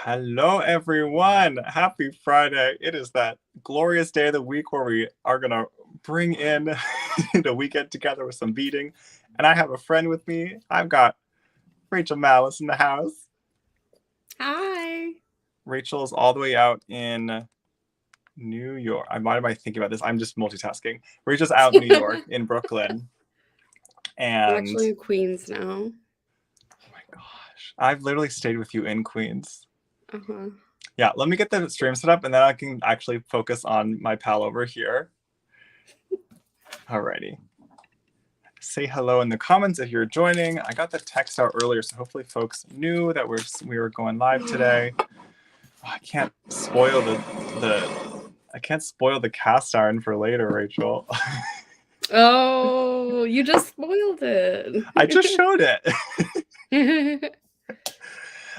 Hello, everyone. Happy Friday. It is that glorious day of the week where we are going to bring in the weekend together with some beading. And I have a friend with me. I've got Rachel Mallis in the house. Hi. Rachel is all the way out in New York. Why am I thinking about this? I'm just multitasking. Rachel's out in New York, in Brooklyn. I'm And actually in Queens now. oh my gosh, I've literally stayed with you in Queens. Uh-huh. Yeah, let me get the stream set up and then I can actually focus on my pal over here. Alrighty. Say hello in the comments if you're joining. I got the text out earlier, so hopefully folks knew that we were going live today. Oh, I can't spoil the cast iron for later, Rachel. Oh, you just spoiled it. I just showed it.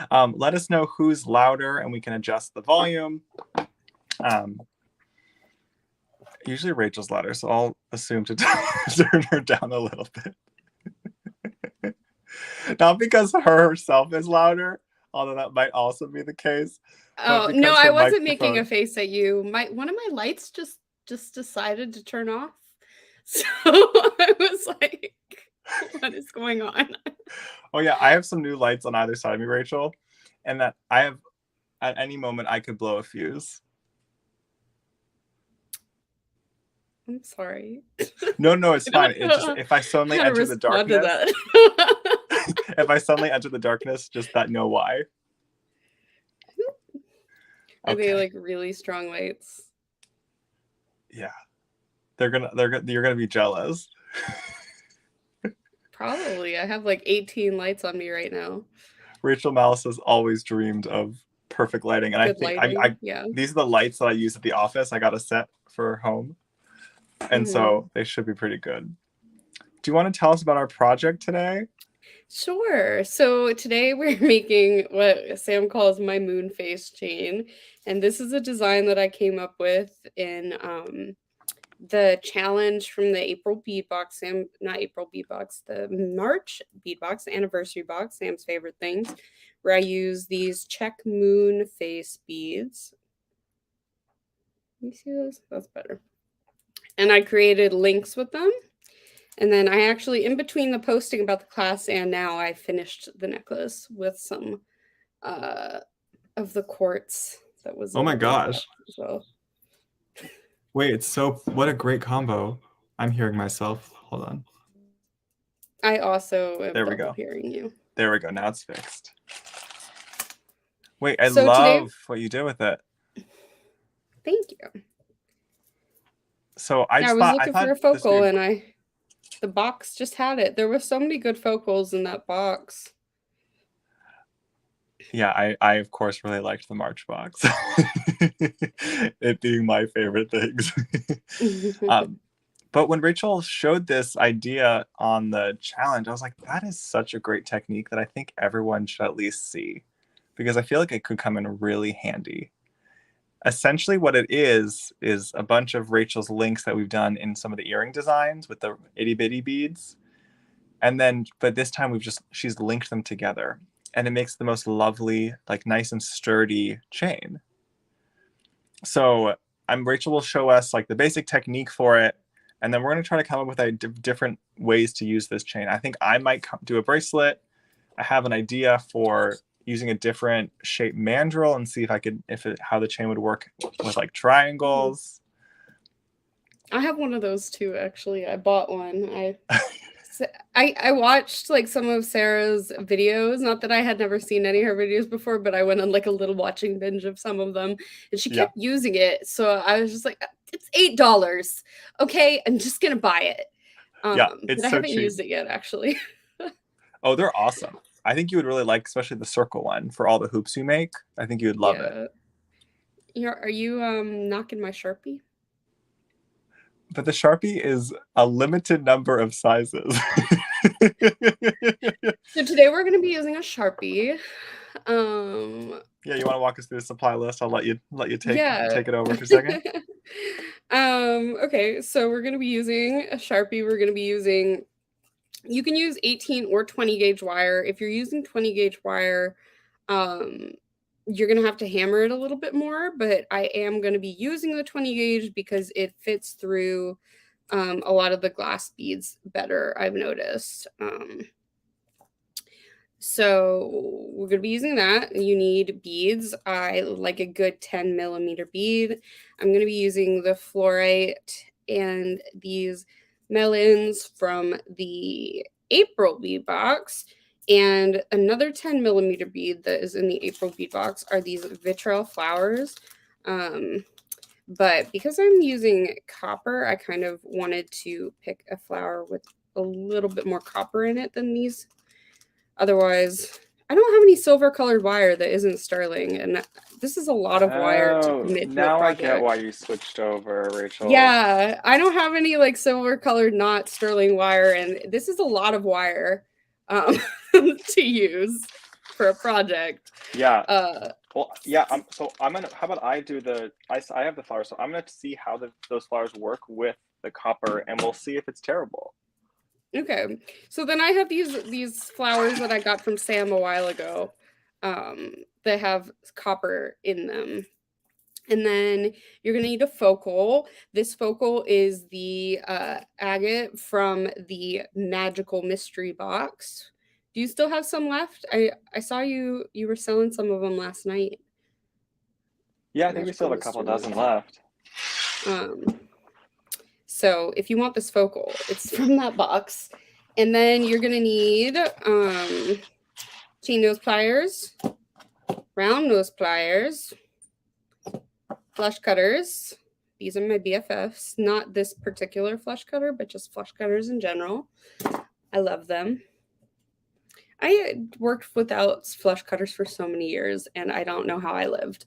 Let us know who's louder and we can adjust the volume. Usually Rachel's louder, so I'll assume to turn her down a little bit. Not because her herself is louder, although that might also be the case. Oh, no, I wasn't making a face at you. One of my lights just decided to turn off. So I was like, what is going on? Oh yeah, I have some new lights on either side of me, Rachel, and that I have at any moment I could blow a fuse. I'm sorry. No, it's fine. It's just if I suddenly enter the darkness. If I suddenly enter the darkness, just that know why. Are they like really strong lights? Yeah. You're gonna be jealous. Probably. I have like 18 lights on me right now. Rachel Mallis has always dreamed of perfect lighting, and Good I think yeah. These are the lights that I use at the office. I got a set for home, and so they should be pretty good. Do you want to tell us about our project today? Sure. So today we're making what Sam calls my moon face chain, and this is a design that I came up with in the challenge from the April bead box. Not April bead box, the March bead box, the anniversary box, Sam's favorite things, where I use these check moon face beads. You see those? That's better. And I created links with them. And then I actually, in between the posting about the class and now, I finished the necklace with some of the quartz that was. Oh my gosh! As well. Wait, what a great combo! I'm hearing myself. Hold on. I also am double hearing you. There we go. Now it's fixed. Wait, I love what you did with it. Thank you. So I was looking for a focal and the box just had it. There were so many good focals in that box. Yeah, I of course really liked the March box. It being my favorite things. But when Rachel showed this idea on the challenge, I was like, that is such a great technique that I think everyone should at least see, because I feel like it could come in really handy. Essentially what it is a bunch of Rachel's links that we've done in some of the earring designs with the itty bitty beads. And then, but this time she's linked them together, and it makes the most lovely, like nice and sturdy chain. So Rachel will show us like the basic technique for it, and then we're going to try to come up with different ways to use this chain. I think I might do a bracelet. I have an idea for using a different shape mandrel and see how the chain would work with like triangles. I have one of those too, actually. I bought one. I watched like some of Sarah's videos. Not that I had never seen any of her videos before, but I went on like a little watching binge of some of them, and she kept using it. So I was just like, it's $8. Okay, I'm just gonna buy it. It's but I haven't used it yet, actually. Oh, they're awesome. I think you would really like, especially the circle one for all the hoops you make. I think you would love it. Are you knocking my Sharpie? But the Sharpie is a limited number of sizes. So today we're going to be using a Sharpie. Yeah, you want to walk us through the supply list? I'll let you take it over for a second. Okay, so we're going to be using a Sharpie. We're going to be using, you can use 18 or 20 gauge wire. If you're using 20 gauge wire, you're going to have to hammer it a little bit more, but I am going to be using the 20 gauge because it fits through a lot of the glass beads better, I've noticed. So we're going to be using that. You need beads. I like a good 10 millimeter bead. I'm going to be using the fluorite and these melons from the April bead box. And another 10 millimeter bead that is in the April bead box are these vitriol flowers. But because I'm using copper, I kind of wanted to pick a flower with a little bit more copper in it than these. Otherwise, I don't have any silver colored wire that isn't sterling, and this is a lot of wire to Oh, commit to a now I get why project. you switched over, Rachel. Yeah, I don't have any like silver colored not sterling wire, and this is a lot of wire um, to use for a project. Yeah. Uh, Well, yeah. I'm gonna. How about I do I have the flowers, so I'm gonna see how those flowers work with the copper, and we'll see if it's terrible. okay, so then I have these flowers that I got from Sam a while ago that have copper in them. And then you're going to need a focal. This focal is the agate from the Magical Mystery Box. Do you still have some left? I saw you were selling some of them last night. Yeah, I think we still Magical have a couple Mystery dozen Box. left. Um, so if you want this focal, it's from that box. And then you're going to need chain nose pliers, round nose pliers, flush cutters. These are my BFFs, not this particular flush cutter, but just flush cutters in general. I love them. I worked without flush cutters for so many years, and I don't know how I lived.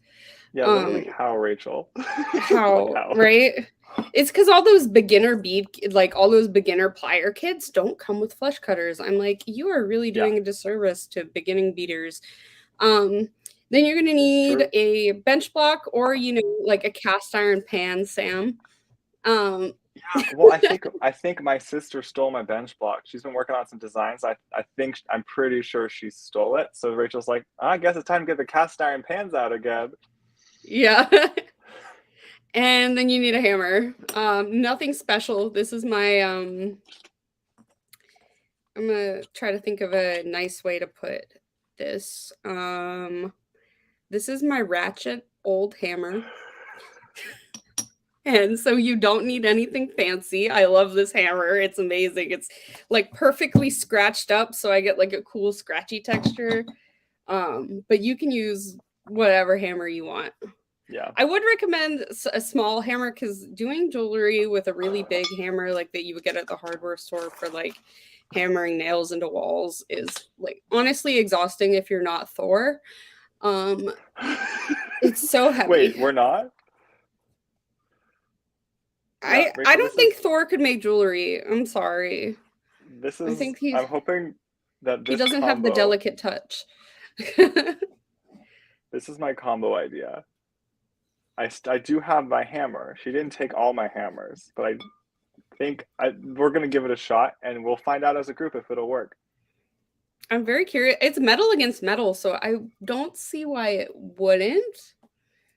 Yeah, literally how, Rachel? Like How, how? right? It's because all those beginner bead, like all those beginner plier kits, don't come with flush cutters. I'm like, you are really Yeah, doing a disservice to beginning beaters. Um, then you're gonna this is need true. a bench block or like a cast iron pan, Sam. Um, Yeah, well, I think my sister stole my bench block. She's been working on some designs. I'm pretty sure she stole it. So Rachel's like, I guess it's time to get the cast iron pans out again. yeah. And then you need a hammer. Nothing special. This is my I'm gonna try to think of a nice way to put this. This is my ratchet old hammer. And so you don't need anything fancy. I love this hammer. It's amazing. It's like perfectly scratched up, so I get like a cool scratchy texture. But you can use whatever hammer you want. Yeah. I would recommend a small hammer because doing jewelry with a really big hammer like that you would get at the hardware store for like hammering nails into walls is like honestly exhausting if you're not Thor. Um, it's so Wait, heavy. we're not? Yeah, I Rachel, don't think Thor could make jewelry. I'm sorry. I think I'm hoping that he doesn't have the delicate touch. this is my combo idea. I do have my hammer. She didn't take all my hammers, but I think we're gonna give it a shot, and we'll find out as a group if it'll work. I'm very curious. It's metal against metal, so I don't see why it wouldn't.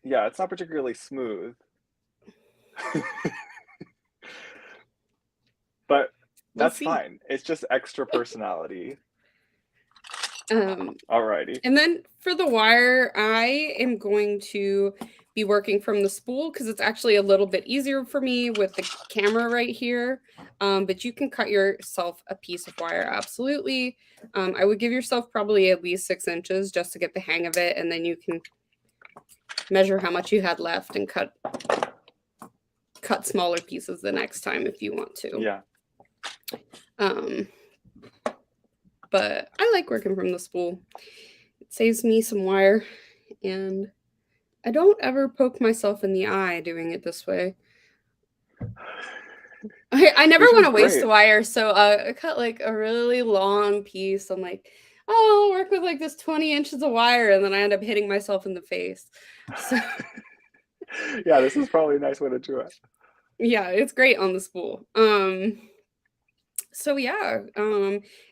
Yeah, it's not particularly smooth, but We'll that's see. fine. It's just extra personality. Um, Alrighty. and then for the wire, I am going to be working from the spool because it's actually a little bit easier for me with the camera right here. But you can cut yourself a piece of wire, absolutely. I would give yourself probably at least 6 inches just to get the hang of it, and then you can measure how much you had left and cut smaller pieces the next time if you want to. Yeah. Um, but I like working from the spool. It saves me some wire, and I don't ever poke myself in the eye doing it this way. I never Which want is to waste great. wire, so I cut like a really long piece. I'm like, oh, I'll work with like this 20 inches of wire, and then I end up hitting myself in the face. So Yeah, this is probably a nice way to do it. yeah, it's great on the spool. So yeah,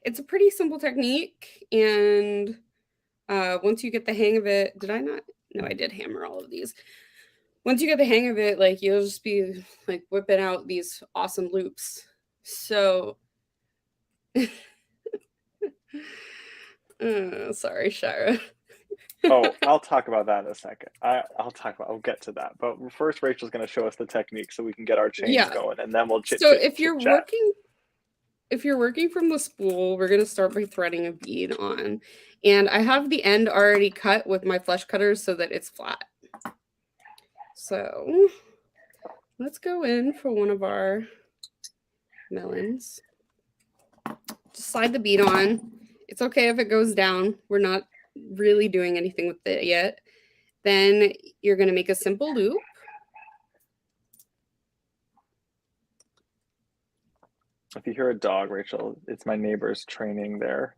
it's a pretty simple technique, and Once you get the hang of it, did I not? No, I did hammer all of these. Once you get the hang of it, like you'll just be like whipping out these awesome loops. So, sorry, Shira. Oh, I'll talk about that in a second. I'll get to that. But first, Rachel's going to show us the technique so we can get our chains Yeah. going, and then we'll So chit chat. if you're working from the spool, we're gonna start by threading a bead on, and I have the end already cut with my flesh cutters so that it's flat. So let's go in for one of our melons. Just slide the bead on. It's okay if it goes down. We're not really doing anything with it yet. Then you're going to make a simple loop. If you hear a dog, Rachel, it's my neighbors training their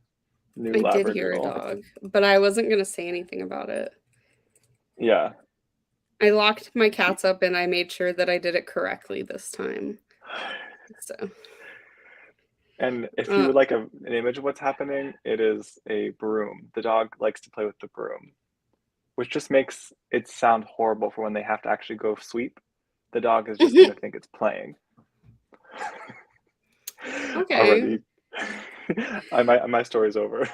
new I did hear a Labradoodle. dog, but I wasn't going to say anything about it. Yeah. I locked my cats up and I made sure that I did it correctly this time. So. And if you would like an image of what's happening, it is a broom. The dog likes to play with the broom, which just makes it sound horrible for when they have to actually go sweep. The dog is just going to think it's playing. Okay. Already, my story's over.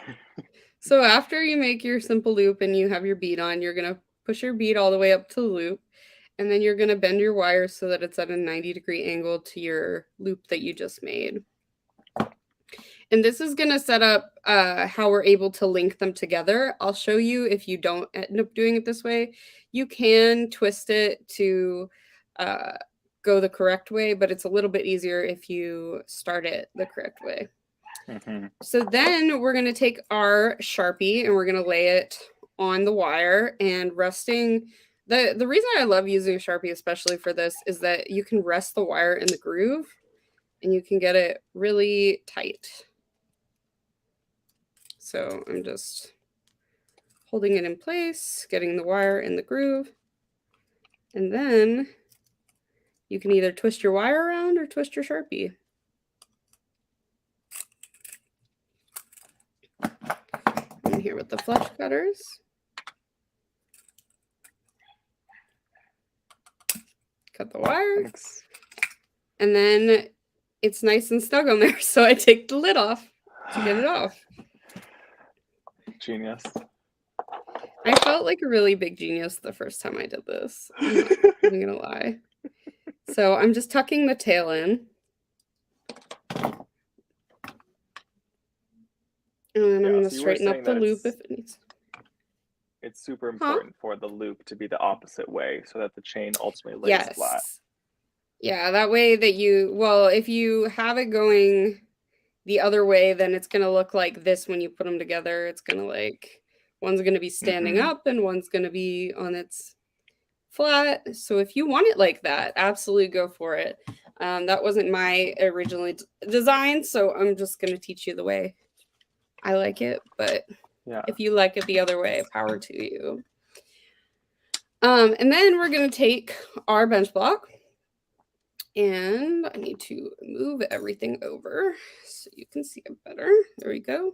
So after you make your simple loop and you have your bead on, you're going to push your bead all the way up to the loop, and then you're going to bend your wire so that it's at a 90-degree angle to your loop that you just made. And this is going to set up how we're able to link them together. I'll show you if you don't end up doing it this way. You can twist it to go the correct way, but it's a little bit easier if you start it the correct way. Mm-hmm. So then we're going to take our Sharpie and we're going to lay it on the wire and resting. The reason I love using a Sharpie, especially for this, is that you can rest the wire in the groove and you can get it really tight. So I'm just holding it in place, getting the wire in the groove, and then you can either twist your wire around or twist your Sharpie. I'm here with the flush cutters. Cut the wire. Thanks. And then it's nice and snug on there, so I take the lid off to get it off. Genius. I felt like a really big genius the first time I did this. I'm not even gonna lie. So I'm just tucking the tail in. And I'm going to straighten up the loop if it needs. It's super important for the loop to be the opposite way so that the chain ultimately lays flat. Yeah, that way that if you have it going the other way, then it's going to look like this when you put them together. It's going to one's going to be standing up and one's going to be on its flat. So if you want it like that, absolutely go for it. That wasn't my original design, so I'm just going to teach you the way I like it, but if you like it the other way, power to you. And then we're going to take our bench block, and I need to move everything over so you can see it better. There we go.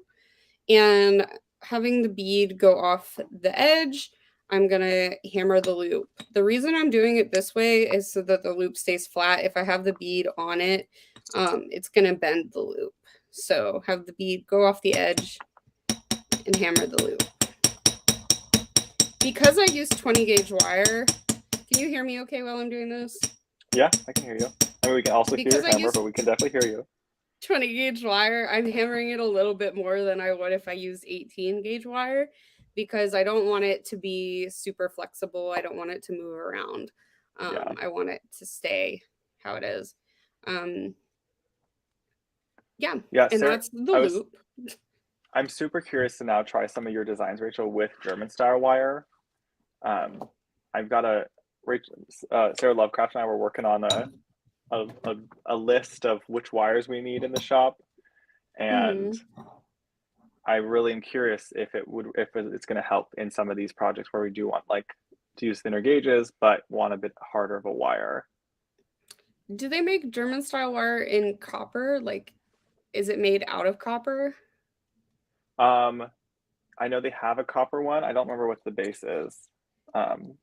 And having the bead go off the edge, I'm going to hammer the loop. The reason I'm doing it this way is so that the loop stays flat. If I have the bead on it, it's going to bend the loop. So have the bead go off the edge and hammer the loop. Because I use 20 gauge wire, can you hear me okay while I'm doing this? Yeah, I can hear you. I mean, we can also hear your hammer, but we can definitely hear you. 20 gauge wire, I'm hammering it a little bit more than I would if I used 18 gauge wire because I don't want it to be super flexible. I don't want it to move around. I want it to stay how it is. And Sarah, that's the loop. I'm super curious to now try some of your designs, Rachel, with German style wire. I've got Sarah Lovecraft and I were working on a list of which wires we need in the shop, and I really am curious if it's going to help in some of these projects where we do want to use thinner gauges but want a bit harder of a wire. Do they make German style wire in copper? Is it made out of copper? I know they have a copper one. I don't remember what the base is. Um,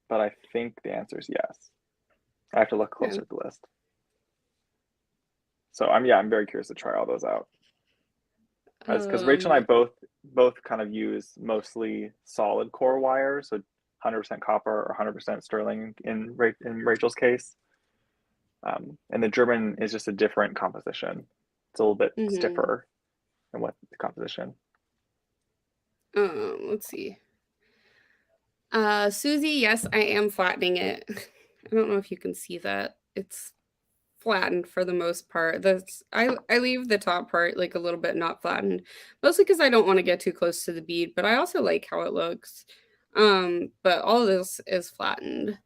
but I think the answer is yes. I have to look Yeah. closer at the list. So I'm very curious to try all those out. As because Rachel and I Um, both kind of use mostly solid core wire, so 100% copper or 100% sterling in Rachel's case. And the German is just a different composition. It's a little bit mhm. stiffer in what the composition. Let's see. Susie, yes, I am flattening it. I don't know if you can see that. It's flattened for the most part. I leave the top part like a little bit not flattened, mostly because I don't want to get too close to the bead, but I also like how it looks. But all of this is flattened.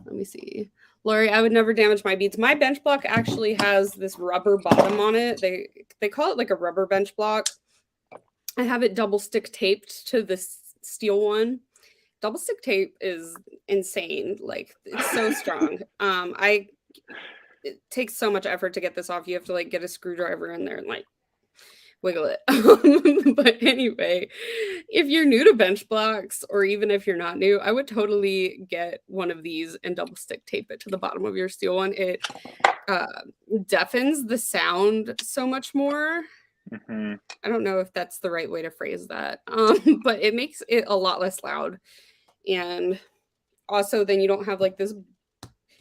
Let me see. Lori, I would never damage my beads. My bench block actually has this rubber bottom on it. They call it like a rubber bench block. I have it double stick taped to this steel one. Double stick tape is insane. Like it's so strong. I It takes so much effort to get this off. You have to like get a screwdriver in there and like wiggle it. But anyway, if you're new to bench blocks, or even if you're not new, I would totally get one of these and double stick tape it to the bottom of your steel one. It uh, deafens the sound so much more. Mm-hmm. I don't know if that's the right way to phrase that, but it makes it a lot less loud. And also, then you don't have like this,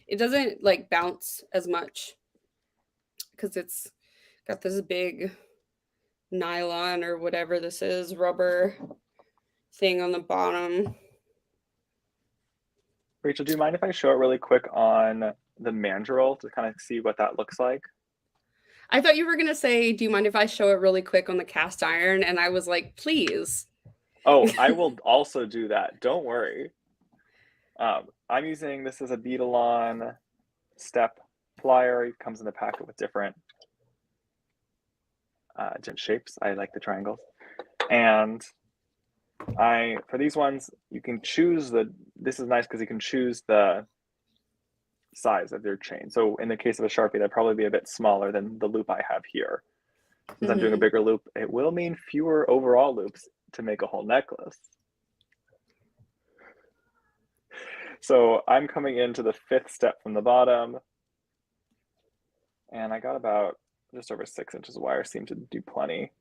it doesn't like bounce as much because it's got this big nylon or whatever this is, rubber thing on the bottom. Rachel, do you mind if I show it really quick on the Mandrel to kind of see what that looks like? I thought you were going to say, do you mind if I show it really quick on the cast iron? And I was like, please. Oh, I will also do that. Don't worry. I'm using this as a Beadalon step plier. It comes in the packet with different shapes. I like the triangles. And for these ones, you can choose this is nice because you can choose the size of your chain. So in the case of a Sharpie, that'd probably be a bit smaller than the loop I have here. Since I'm doing a Mm-hmm. bigger loop, it will mean fewer overall loops to make a whole necklace. So I'm coming into the 5th step from the bottom, and I got about just over 6 inches of wire, seemed to do plenty.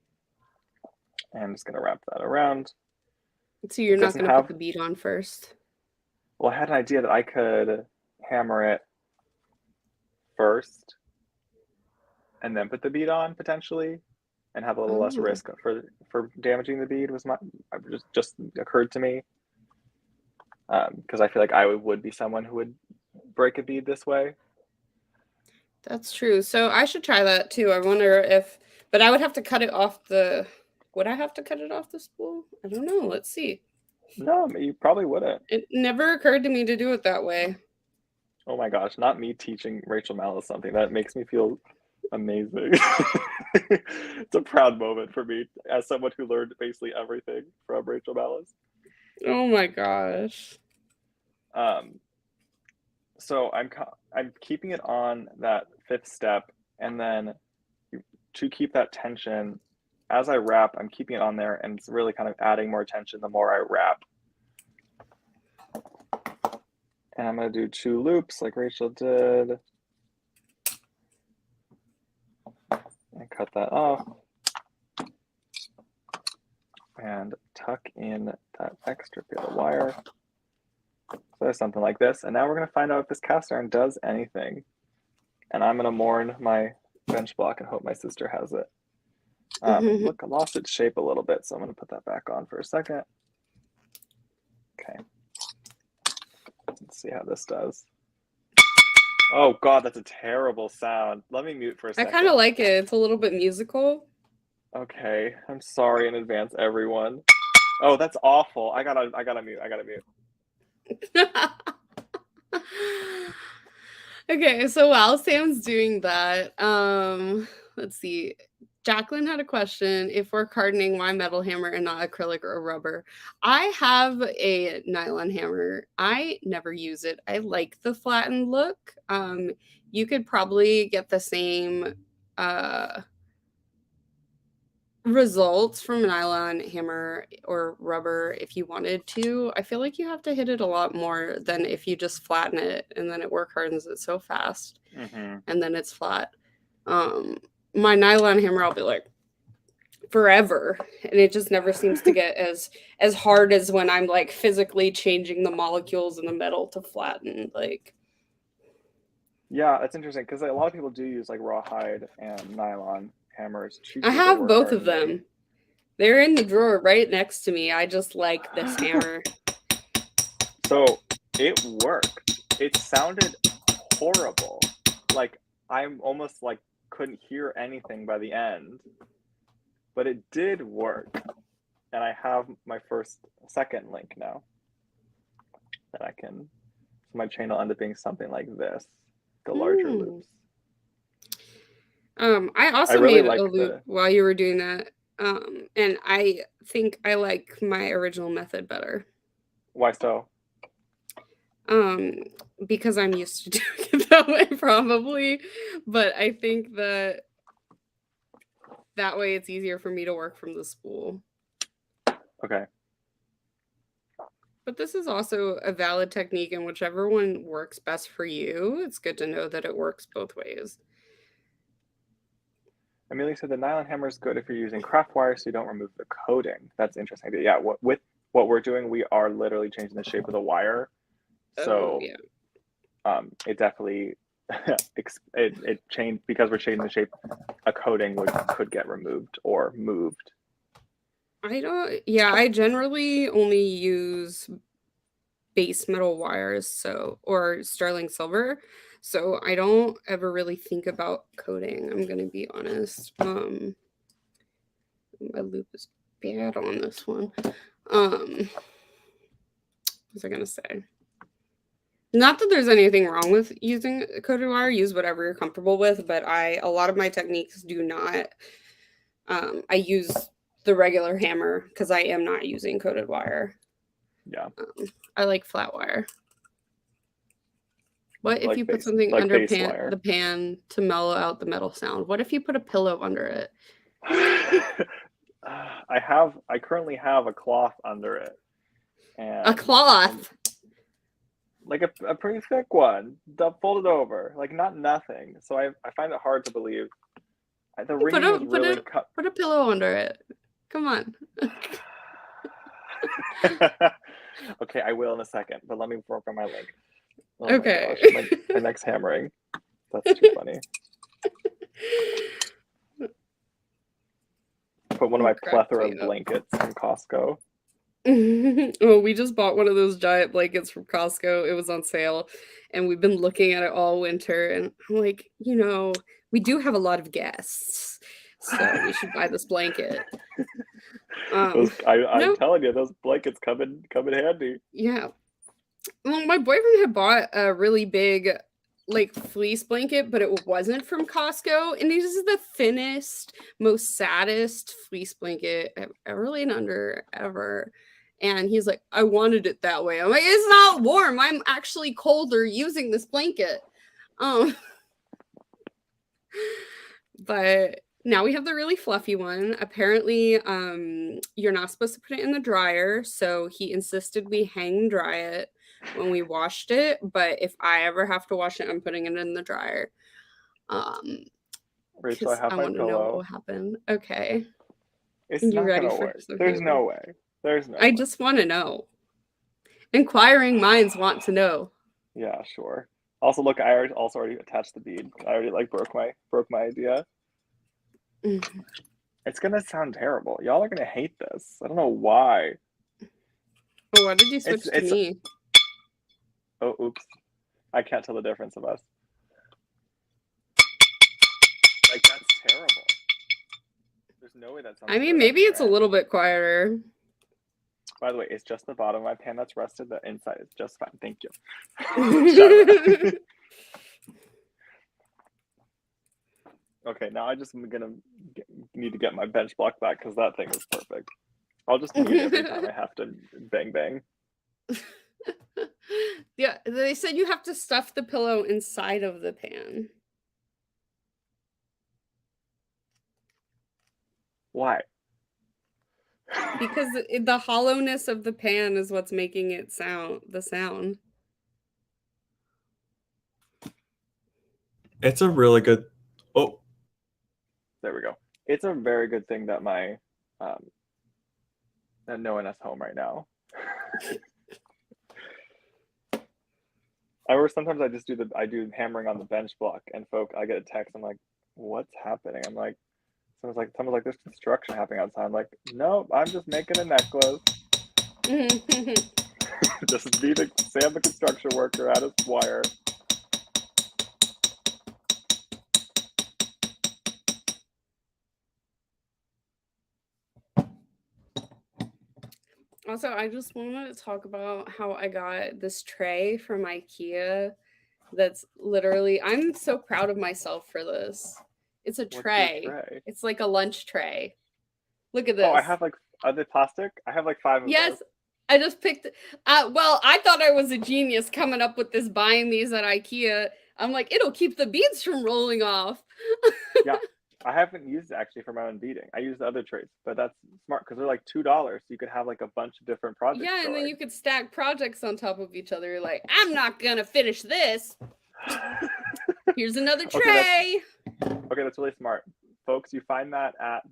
And I'm just gonna wrap that around. So you're It not doesn't going to put have, the bead on first. well, I had an idea that I could hammer it first and then put the bead on potentially and have a little less Oh, risk for damaging the bead was my just occurred to me because I feel like I would be someone who would break a bead this way. that's true. So I should try that too. I wonder if, but I would have to cut it off the, would I have to cut it off the spool? I don't know. Let's see. No, you probably wouldn't. It never occurred to me to do it that way. Oh my gosh, not me teaching Rachel Mallis something. That makes me feel amazing. It's a proud moment for me as someone who learned basically everything from Rachel Mallis. Oh my gosh. Um, so I'm keeping it on that 5th step, and then to keep that tension as I wrap, I'm keeping it on there, and it's really kind of adding more tension the more I wrap. And I'm gonna do 2 loops like Rachel did, and cut that off, and tuck in that extra bit of wire. So there's something like this, and now we're gonna find out if this cast iron does anything. And I'm gonna mourn my bench block and hope my sister has it. Look, I lost its shape a little bit, so I'm gonna put that back on for a second. Okay. Let's see how this does. Oh God, that's a terrible sound. Let me mute for a I kind second. of like it. It's a little bit musical. Okay, I'm sorry in advance, everyone. Oh, that's awful. I gotta mute. I gotta mute. Okay, so while Sam's doing that, let's see. Jacqueline had a question. If we're hardening, why metal hammer and not acrylic or rubber? I have a nylon hammer. I never use it. I like the flattened look. You could probably get the same uh results from a nylon hammer or rubber if you wanted to. I feel like you have to hit it a lot more than if you just flatten it and then it work hardens it so fast Mm-hmm. and then it's flat. Um, my nylon hammer, I'll be like forever, and it just never seems to get as hard as when I'm like physically changing the molecules in the metal to flatten. Like, Yeah, that's interesting because a lot of people do use like rawhide and nylon hammers I chiefly to have work both of hardening. them. They're in the drawer right next to me. I just like this hammer. So it worked. It sounded horrible. Like I'm almost like couldn't hear anything by the end, but it did work. And I have my second link now that I can. So my chain will end up being something like this, the larger Mm. loops. I I also really made a like loop the. while you were doing that. And I think I like my original method better. Why so? Um, because I'm used to doing it that way, probably. But I think that way it's easier for me to work from the spool. Okay. But this is also a valid technique, and whichever one works best for you, it's good to know that it works both ways. Amelia said the nylon hammer is good if you're using craft wire so you don't remove the coating. That's interesting. Yeah, with what we're doing, we are literally changing the shape of the wire. Oh, So yeah. it definitely it changed because we're changing the shape. A coating could get removed or moved. I generally only use base metal wires, or sterling silver. So I don't ever really think about coating, I'm gonna be honest. My loop is bad on this one. What was I gonna say? Not that there's anything wrong with using coated wire, use whatever you're comfortable with, but a lot of my techniques do not. I use the regular hammer because I am not using coated wire. Yeah. I like flat wire. What if you put base something like under base wire. the pan to mellow out the metal sound? What if you put a pillow under it? I currently have a cloth under it, A and cloth. like a pretty thick one, folded over, like not nothing. So I find it hard to believe. The Put reading was a put really a cut. put a pillow under it. Come on. Okay, I will in a second, but let me work on my link. Oh my Okay. gosh, my next hammering. That's too funny. Put one of my Cracked plethora me of up. blankets from Costco. Oh, we just bought one of those giant blankets from Costco. It was on sale, and we've been looking at it all winter. And I'm like, we do have a lot of guests, so we should buy this blanket. I'm No, telling you, those blankets come in handy. yeah. Well, my boyfriend had bought a really big, like, fleece blanket, but it wasn't from Costco. And this is the thinnest, most saddest fleece blanket I've ever laid under ever. And he's like, I wanted it that way. I'm like, it's not warm. I'm actually colder using this blanket. Um, but now we have the really fluffy one. Apparently, you're not supposed to put it in the dryer. So he insisted we hang dry it when we washed it. But if I ever have to wash it, I'm putting it in the dryer. Rachel, I Because have I my want to know what will pillow. happen. Okay. It's You not ready gonna for work. some There's hammer? no way. There's no I way. just want to know. Inquiring minds want to know. Yeah, sure. Also, look, I already attached the bead. I already like broke my idea. Mhm. It's gonna sound terrible. Y'all are gonna hate this. I don't know why. Oh, why did you It's switch to it's me? oh oops. I can't tell the difference of us. Like that's terrible. There's no way that sounds I mean, good on maybe your it's a little end. bit quieter. By the way, it's just the bottom of my pan that's rusted. The inside is just fine. Thank you. Shout out. Okay, now I just am gonna need to get my bench block back because that thing is perfect. I'll just mute every time I have to bang bang. Yeah, they said you have to stuff the pillow inside of the pan. Why? because the hollowness of the pan is what's making it the sound. It's a really good. Oh, there we go. It's a very good thing that my that no one is home right now. I remember sometimes I do hammering on the bench block, and I get a text. I'm like, what's happening? I'm like, someone's like, there's construction happening outside. I'm like, nope, I'm just making a necklace. This is Sam the construction worker at his wire. Also, I just wanted to talk about how I got this tray from IKEA that's literally, I'm so proud of myself for this. It's a What's your tray. tray? It's like a lunch tray. Look at Oh, I this. have like, are they plastic? I have like 5 of those. Yes, I just picked. Well, I thought I was a genius coming up with this, buying these at IKEA. I'm like, it'll keep the beads from rolling off. Yeah, I haven't used it actually for my own beading. I use the other trays, but that's smart because they're like $2. So you could have like a bunch of different projects Yeah, and then stored. you could stack projects on top of each other. Like, I'm not gonna finish this. Here's another tray. Okay, that's really smart, folks. You find that at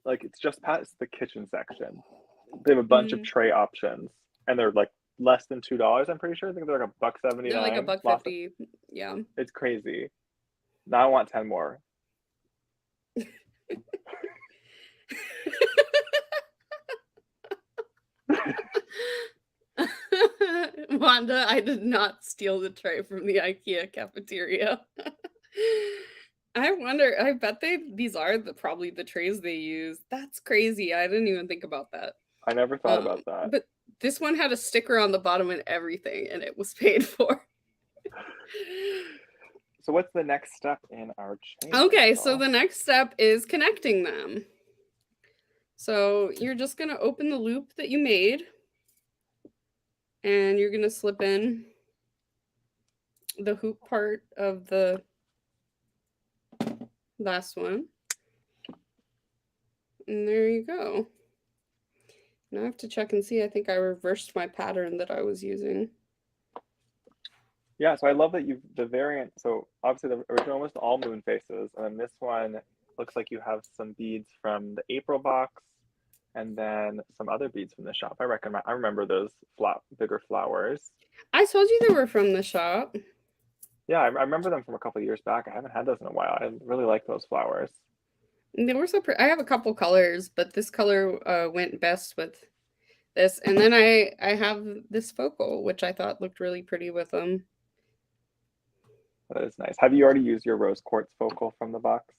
it's just past the kitchen section. They have a bunch of tray options, and they're like less than $2. I'm pretty sure. I think they're like $1.79. They're like a buck 50. Yeah. It's crazy. Now I want 10 more. Wanda, I did not steal the tray from the IKEA cafeteria. I bet these are probably the trays they use. That's crazy. I didn't even think about that. I never thought about that. But this one had a sticker on the bottom and everything, and it was paid for. So what's the next step in our chain? Okay, so the next step is connecting them. So you're just going to open the loop that you made, and you're going to slip in the hoop part of the last one. And there you go. Now I have to check and see. I think I reversed my pattern that I was using. Yeah, so I love that the variant. So obviously the original was all moon faces, and then this one looks like you have some beads from the April box, and then some other beads from the shop. I remember those bigger flowers. I told you they were from the shop. Yeah, I remember them from a couple of years back. I haven't had those in a while. I really like those flowers. They were so pretty. I have a couple colors, but this color went best with this. And then I have this focal, which I thought looked really pretty with them. That is nice. Have you already used your rose quartz focal from the box?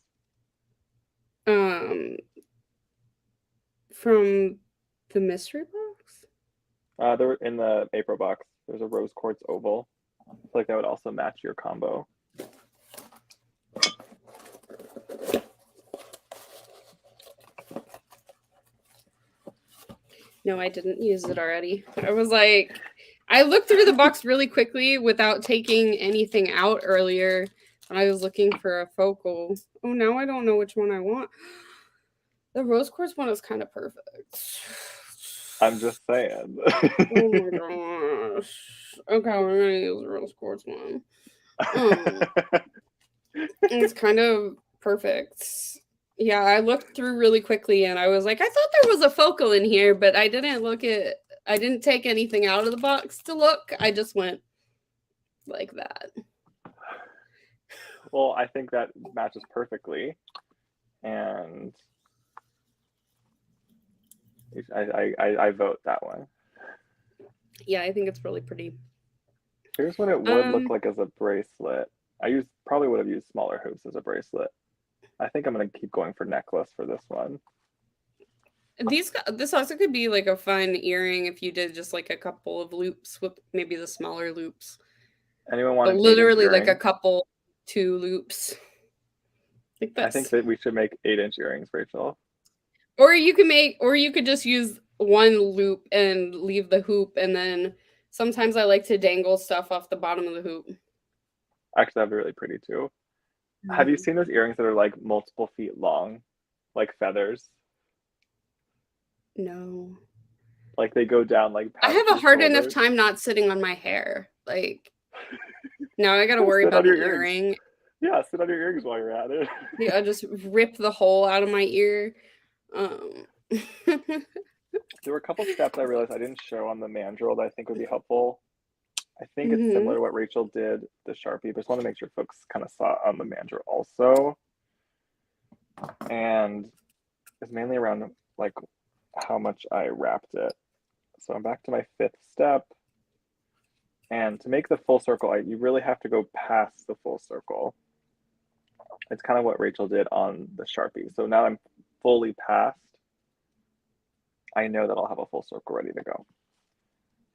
From the mystery box? They were in the April box. There's a rose quartz oval. I feel like that would also match your combo. No, I didn't use it already. I was like, I looked through the box really quickly without taking anything out earlier. And I was looking for a focal. Oh, now I don't know which one I want. The rose quartz one is kind of perfect. I'm just saying. Oh my gosh. Okay, we're gonna use the rose quartz one. It's kind of perfect. Yeah, I looked through really quickly and I was like, I thought there was a focal in here, but I didn't take anything out of the box to look. I just went like that. Well, I think that matches perfectly. And I vote that one. Yeah, I think it's really pretty. Here's what it would look like as a bracelet. Probably would have used smaller hoops as a bracelet. I think I'm going to keep going for necklace for this one. This also could be like a fun earring if you did just like a couple of loops with maybe the smaller loops. Anyone want literally like a couple 2 loops. Like this. I think that we should make 8-inch earrings, Rachel. Or you could just use one loop and leave the hoop, and then sometimes I like to dangle stuff off the bottom of the hoop. Actually, that'd be really pretty too. Have you seen those earrings that are like multiple feet long, like feathers? No. Like they go down like I past have a your hard enough shoulders. time not sitting on my hair. Like, now I gotta Well, worry sit on about an your earrings. earring. Yeah, sit on your earrings while you're at it. Yeah, I just rip the hole out of my ear. Um, There were a couple steps I realized I didn't show on the mandrel that I think would be helpful. I think it's similar mhm. to what Rachel did, the Sharpie, but just want to make sure folks kind of saw it on the mandrel also. And it's mainly around like how much I wrapped it. So I'm back to my fifth step. And to make the full circle, you really have to go past the full circle. It's kind of what Rachel did on the Sharpie. So now I'm fully past. I know that I'll have a full circle ready to go.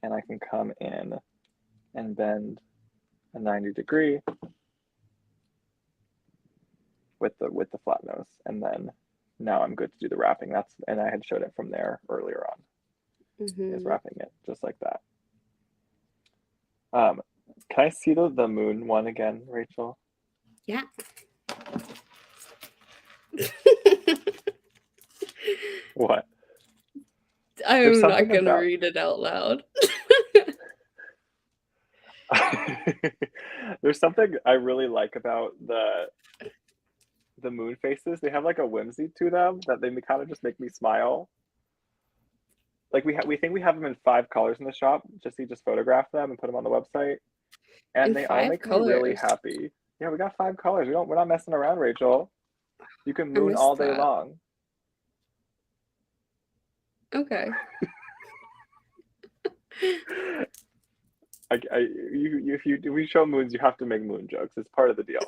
And I can come in and bend a 90-degree with the flat nose. And then now I'm good to do the wrapping. And I had showed it from there earlier on, is Mhm. wrapping it just like that. Can I see the moon one again, Rachel? Yeah. What? There's I'm not something gonna about read it out loud. there's something I really like about the moon faces. They have like a whimsy to them that they kind of just make me smile. Like we think we have them in 5 colors in the shop. Just photograph them and put them on the website, In and they all 5 make me really colors. happy. Yeah, we got 5 colors. We're not messing around, Rachel. You can I moon all missed day that. long. Okay. If we show moons, you have to make moon jokes. It's part of the deal.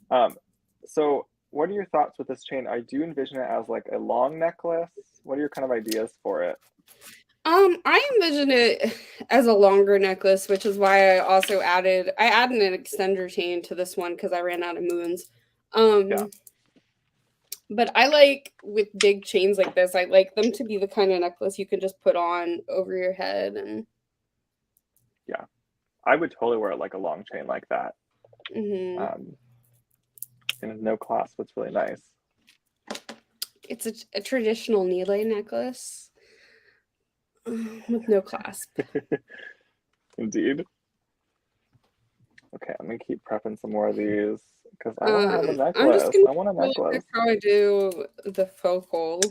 Um, so what are your thoughts with this chain? I do envision it as like a long necklace. What are your kind of ideas for it? I envision it as a longer necklace, which is why I added an extender chain to this one because I ran out of moons. Yeah, Um, but I like with big chains like this, I like them to be the kind of necklace you can just put on over your head and yeah. I would totally wear like a long chain like that. mhm. Um, and no clasp. That's really nice. It's a traditional Nile necklace with no clasp. Indeed. Okay, I'm gonna keep prepping some more of these because I want to have a I'm just necklace. gonna I want a really quick necklace. how I do the focal.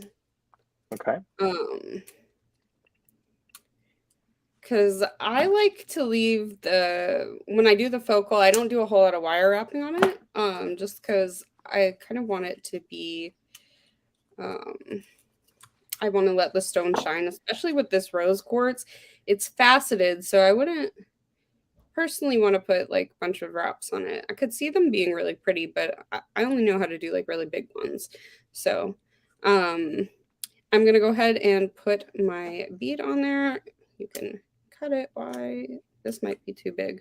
Okay. Um, because I like to leave the when I do the focal, I don't do a whole lot of wire wrapping on it. Just because I kind of want it to be um I want to let the stone shine, especially with this rose quartz. It's faceted, so I wouldn't personally want to put like a bunch of wraps on it. I could see them being really pretty, but I only know how to do like really big ones. So, um, I'm gonna go ahead and put my bead on there. You can cut it. Why this might be too big.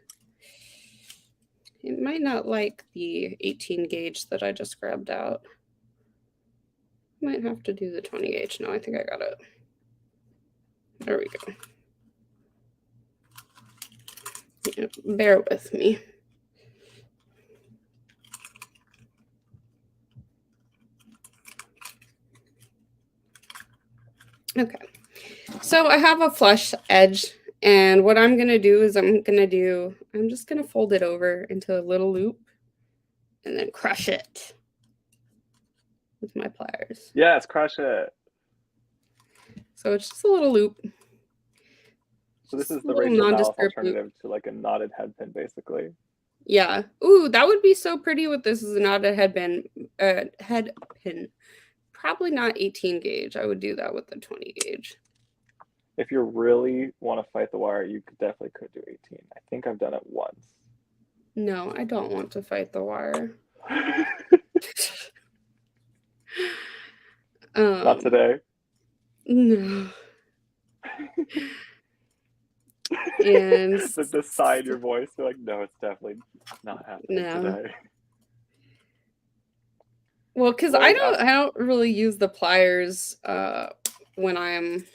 It might not like the 18 gauge that I just grabbed out. Might have to do the 20 gauge. No, I think I got it. There we go. Yeah, bear with me. Okay. So I have a flush edge, and what I'm gonna do is I'm just gonna fold it over into a little loop and then crush it with my pliers. Yes, crush it. So it's just a little loop, So this just is a the little Rachel Mallis nondescript loop. alternative to like a knotted head pin, basically. Yeah. Ooh, that would be so pretty with this is not a headband head pin. Probably not 18 gauge. I would do that with the 20 gauge. If you really want to fight the wire, you could do 18. I think I've done it once. No, I don't want to fight the wire. Not um today. no. And The sigh in your voice, you're like, no, it's definitely not happening no. today. Well, because Well, we I don't really use the pliers when I'm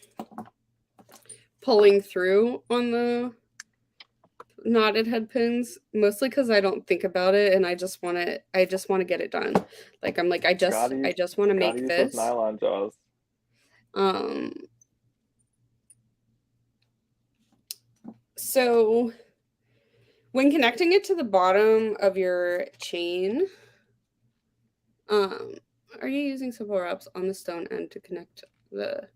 pulling through on the knotted head pins, mostly because I don't think about it and I just want to get it done. Like I'm like I gotta use just want to gotta make use those this. nylon jaws. So when connecting it to the bottom of your chain, are you using simple wraps on the stone end to connect the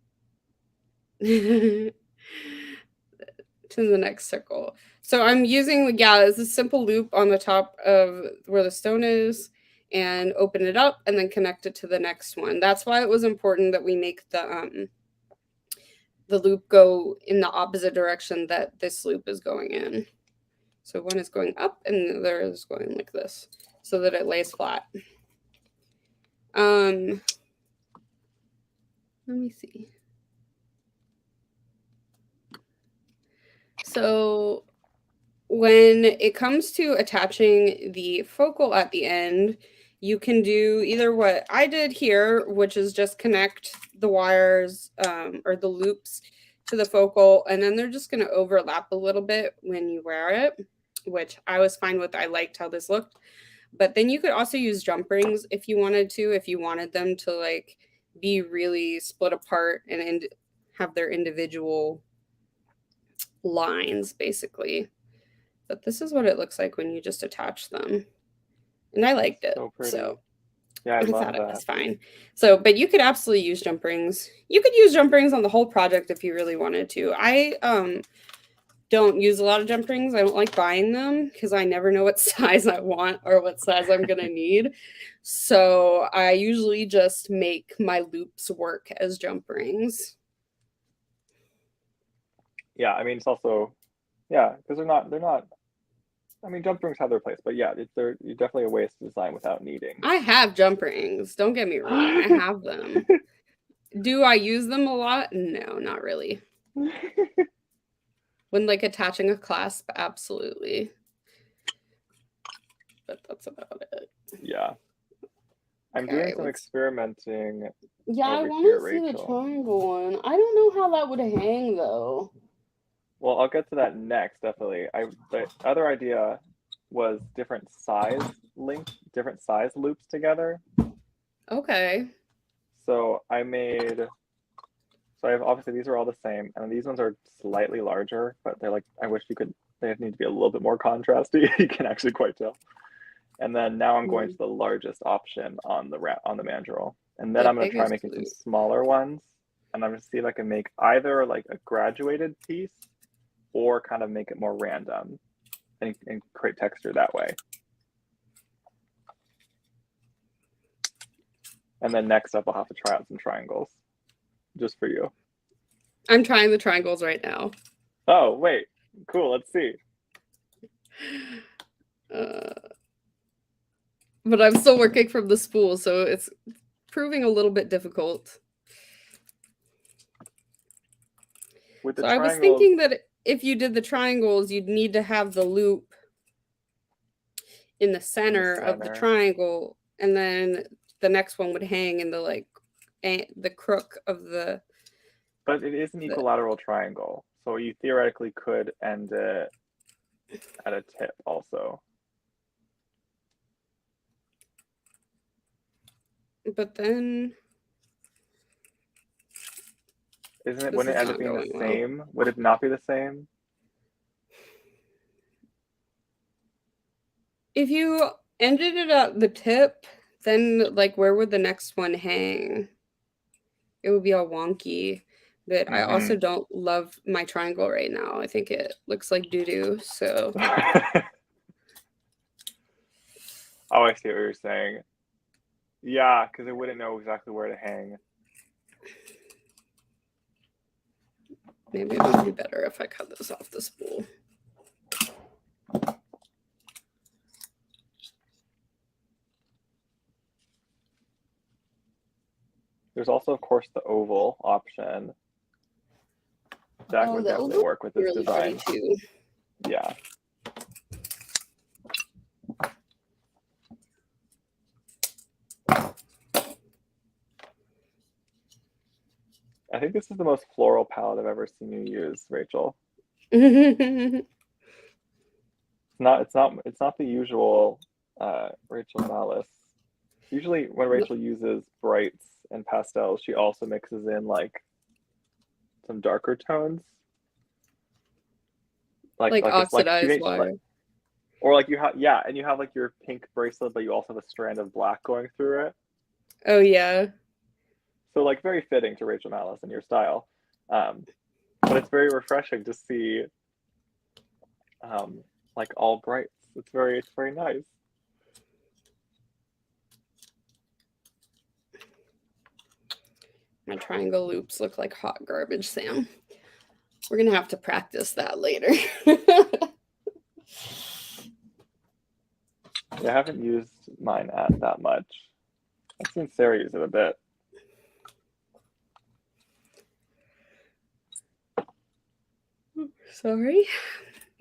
to the next circle? So I'm using, yeah, it's a simple loop on the top of where the stone is, and open it up and then connect it to the next one. That's why it was important that we make the loop go in the opposite direction that this loop is going in. So one is going up and the other is going like this, so that it lays flat. Let me see. So when it comes to attaching the focal at the end, you can do either what I did here, which is just connect the wires or the loops to the focal, and then they're just going to overlap a little bit when you wear it, which I was fine with. I liked how this looked. But then you could also use jump rings if you wanted to, if you wanted them to like be really split apart and have their individual lines, basically. But this is what it looks like when you just attach them. And I liked it. So pretty. So Yeah, I I love thought it that. was fine. So, but you could absolutely use jump rings. You could use jump rings on the whole project if you really wanted to. I don't use a lot of jump rings. I don't like buying them because I never know what size I want or what size I'm gonna need. So I usually just make my loops work as jump rings. Yeah, I mean, it's also, yeah, because they're not. I mean, jump rings have their place, but yeah, they're definitely a ways to design without needing. I have jump rings. Don't get me wrong. I have them. Do I use them a lot? No, not really. When like attaching a clasp, absolutely. But that's about it. Yeah. I'm doing some experimenting. Yeah, I over want here, to see the Rachel. triangle one. I don't know how that would hang though. Well, I'll get to that next, definitely. The other idea was different size loops together. Okay. So I have obviously these are all the same, and these ones are slightly larger, but they're like, I wish they need to be a little bit more contrasty. You can actually quite tell. And then now I'm going to the largest option on the Mandrel. And then The I'm going to try biggest making some loop. smaller ones. And I'm going to see if I can make either like a graduated piece or kind of make it more random and create texture that way. And then next up, I'll have to try out some triangles just for you. I'm trying the triangles right now. Oh, wait. Cool. Let's see. But I'm still working from the spool, so it's proving a little bit difficult. With the So triangles, I was thinking that if you did the triangles, you'd need to have the loop in the center of the triangle, and then the next one would hang in the like the crook of the. But it is an equilateral triangle, so you theoretically could end it at a tip also. But then, wouldn't it end up being the same? Well. Would it not be the same? If you ended it at the tip, then like where would the next one hang? It would be all wonky. But I also don't love my triangle right now. I think it looks like doo-doo, so. Oh, I see what you're saying. Yeah, because it wouldn't know exactly where to hang. Maybe it would be better if I cut this off the spool. There's also, of course, the oval option. That would definitely work with this design. Too. Yeah. I think this is the most floral palette I've ever seen you use, Rachel. It's not the usual Rachel Mallis. Usually when Rachel uses brights and pastels, she also mixes in like some darker tones, Like it's like she oxidized makes like, wire. or like you have, yeah, and you have like your pink bracelet, but you also have a strand of black going through it. Oh yeah. So like very fitting to Rachel Mallis and your style. Um, but it's very refreshing to see like all brights. It's very nice. My triangle loops look like hot garbage, Sam. We're gonna have to practice that later. Yeah, I haven't used mine at that much. I've seen Sarah use it a bit. Sorry.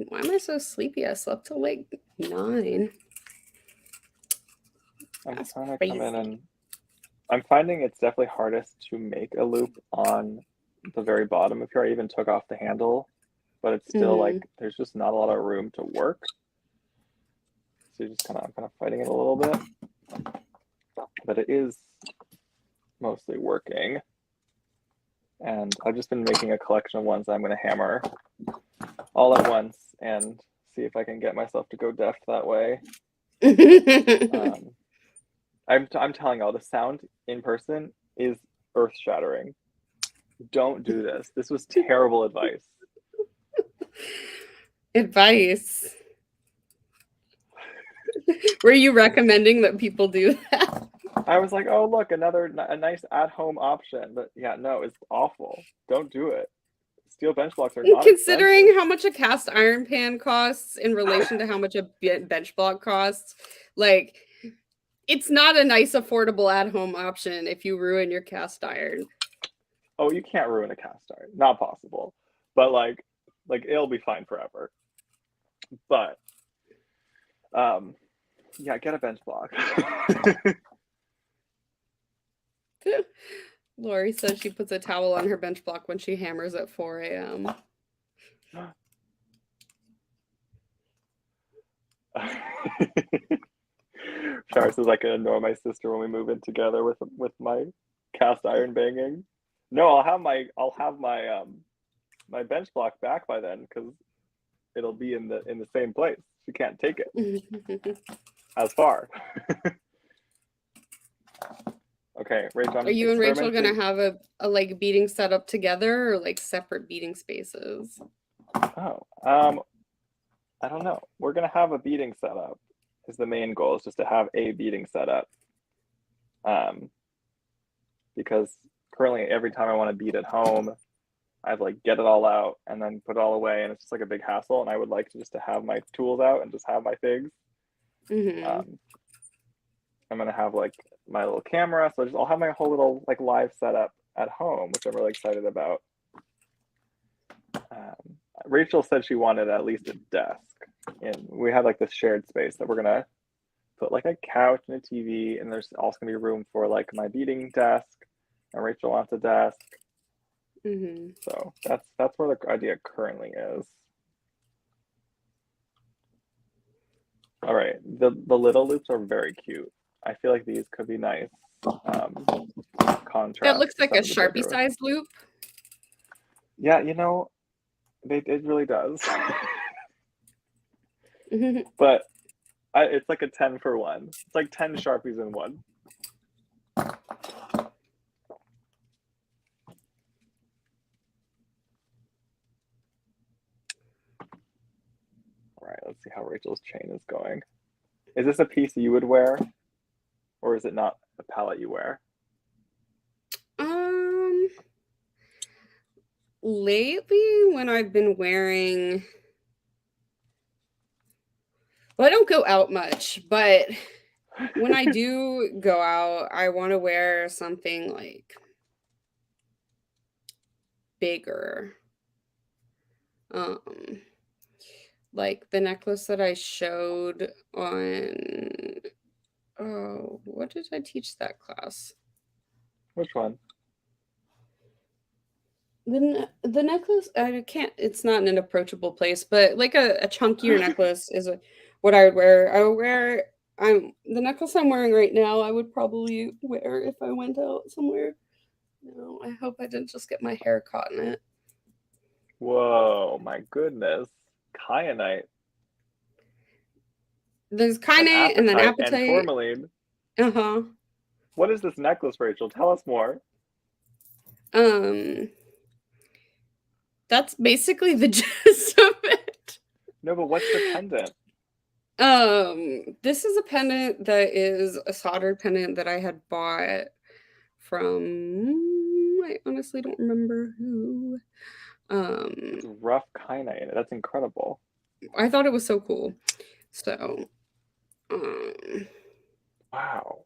Why am I so sleepy? I slept till like 9. I'm That's trying to come in crazy. and I'm finding it's definitely hardest to make a loop on the very bottom if you even took off the handle, but it's still like Mm-hmm. there's just not a lot of room to work. So I'm kind of fighting it a little bit, but it is mostly working. And I've just been making a collection of ones I'm going to hammer all at once and see if I can get myself to go deft that way. Um, I'm telling y'all, the sound in person is earth shattering. Don't do this. This was terrible advice. Advice. Were you recommending that people do that? I was like, oh look, a nice at-home option, but yeah, no, it's awful. Don't do it. Steel bench blocks are not expensive. Considering how much a cast iron pan costs in relation to how much a bench block costs, like it's not a nice, affordable at-home option if you ruin your cast iron. Oh, you can't ruin a cast iron. Not possible. But like it'll be fine forever. But yeah, get a bench block. Lori says she puts a towel on her bench block when she hammers at 4 a.m. Char says I can annoy my sister when we move in together with my cast iron banging. No, I'll have my bench block back by then because it'll be in the same place. She can't take it as far. Okay, Rachel, Are I'm you and Rachel gonna experimenting. have a like beading setup together or like separate beading spaces? Oh, I don't know. We're gonna have a beading setup. Is the main goal is just to have a beading setup. Um, because currently every time I want to bead at home, I've like get it all out and then put it all away, and it's just like a big hassle. And I would like to just to have my tools out and just have my figs. Mm-hmm. I'm gonna have like my little camera, so I'll have my whole little like live setup at home, which I'm really excited about. Rachel said she wanted at least a desk, and we have like this shared space that we're gonna put like a couch and a TV, and there's also gonna be room for like my beading desk, and Rachel wants a desk. Mm-hmm. So that's where the idea currently is. All right, the little loops are very cute. I feel like these could be nice That contrast looks to like a some of the Sharpie bigger. sized loop. Yeah, it really does. But it's like a 10 for one. It's like 10 Sharpies in one. All right, let's see how Rachel's chain is going. Is this a piece you would wear, or is it not a palette you wear? Um, lately when I've been wearing, well, I don't go out much, but when I do go out, I want to wear something like bigger. Um, like the necklace that I showed on, oh, what did I teach that class? Which one? The necklace, I can't, it's not in an approachable place, but like a chunkier necklace is what I would wear. I would wear The necklace I'm wearing right now, I would probably wear if I went out somewhere. No, I hope I didn't just get my hair caught in it. Whoa, my goodness. Kyanite There's and kyanite and then apatite and apatite. tourmaline. Uh-huh. What is this necklace, Rachel? Tell us more. Um, that's basically the gist of it. No, but what's the pendant? This is a pendant that is a soldered pendant that I had bought from, I honestly don't remember who. It's rough kyanite. That's incredible. I thought it was so cool. So, um, Wow.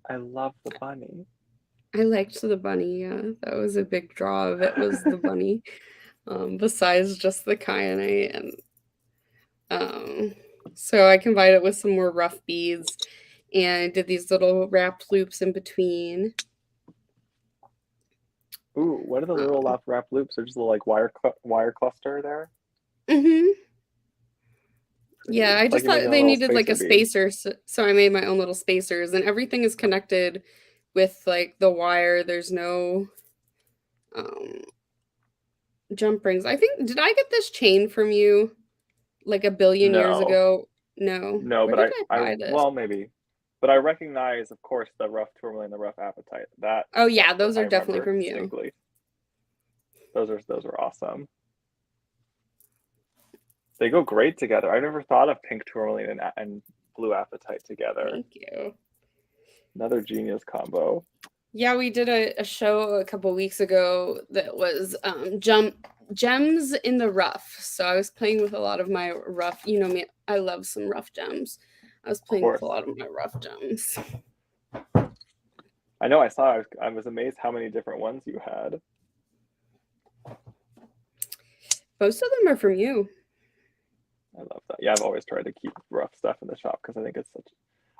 I love the bunny. I liked the bunny. Yeah, that was a big draw of it was the bunny. Besides just the kyanite and um, so I combined it with some more rough beads and did these little wrapped loops in between. Ooh, what are the little Um, left wrap loops? They're just a little like wire cluster there. mhm. Yeah, Pretty. I It's like just you're making thought a they little needed like spacer a bead. spacer, so I made my own little spacers, and everything is connected with like the wire. There's no um, jump rings. I think, did I get this chain from you like a billion years No, ago? No. no, Where but did I buy this? well, maybe, but I recognize, of course, the rough tourmaline, the rough apatite. That Oh stuff yeah, those I are definitely remember from you. distinctly. Those are awesome. They go great together. I never thought of pink tourmaline and blue apatite together. Thank you. Another genius combo. Yeah, we did a show a couple weeks ago that was gems in the rough. So I was playing with a lot of my rough, you know me, I love some rough gems. I was Of playing with a course. lot of my rough gems. I know I saw I was amazed how many different ones you had. Most of them are from you. I love that. Yeah, I've always tried to keep rough stuff in the shop because I think it's such.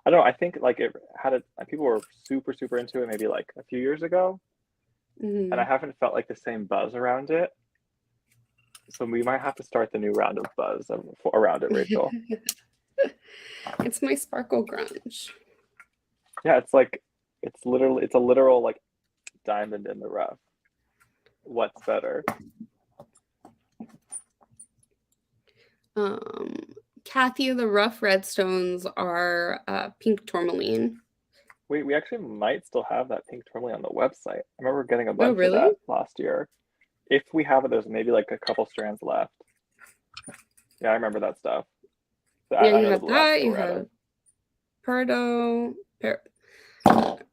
I don't know. I think like it had it. People were super into it maybe like a few years ago, and I Hmm. haven't felt like the same buzz around it. So we might have to start the new round of buzz around it, Rachel. It's my sparkle grunge. Yeah, it's a literal like diamond in the rough. What's better? Um, Kathy, the rough redstones are pink tourmaline. We actually might still have that pink tourmaline on the website. I remember getting a Oh, bunch of really? that last year. If we have it, there's maybe like a couple strands left. Yeah, I remember that stuff. Yeah, I you know the had blue apps that. still You red had it. Perdo.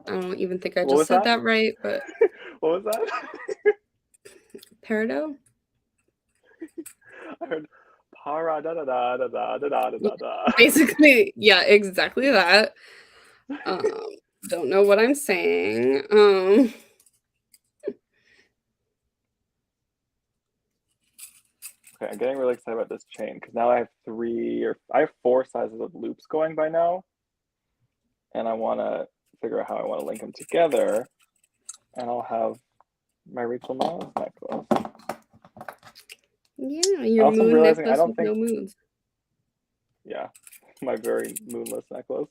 I don't even think I What just was said that? that right, but What was that? peridot. I heard para da da da da da da da Yeah, da da. basically, yeah, exactly that. Um, don't know what I'm saying. Okay, I'm getting really excited about this chain because now I have four sizes of loops going by now, and I want to figure out how I want to link them together, and I'll have my Rachel Mallis necklace. Yeah, I your also am moon realizing I necklace don't with no think, moons. yeah, my very moonless necklace.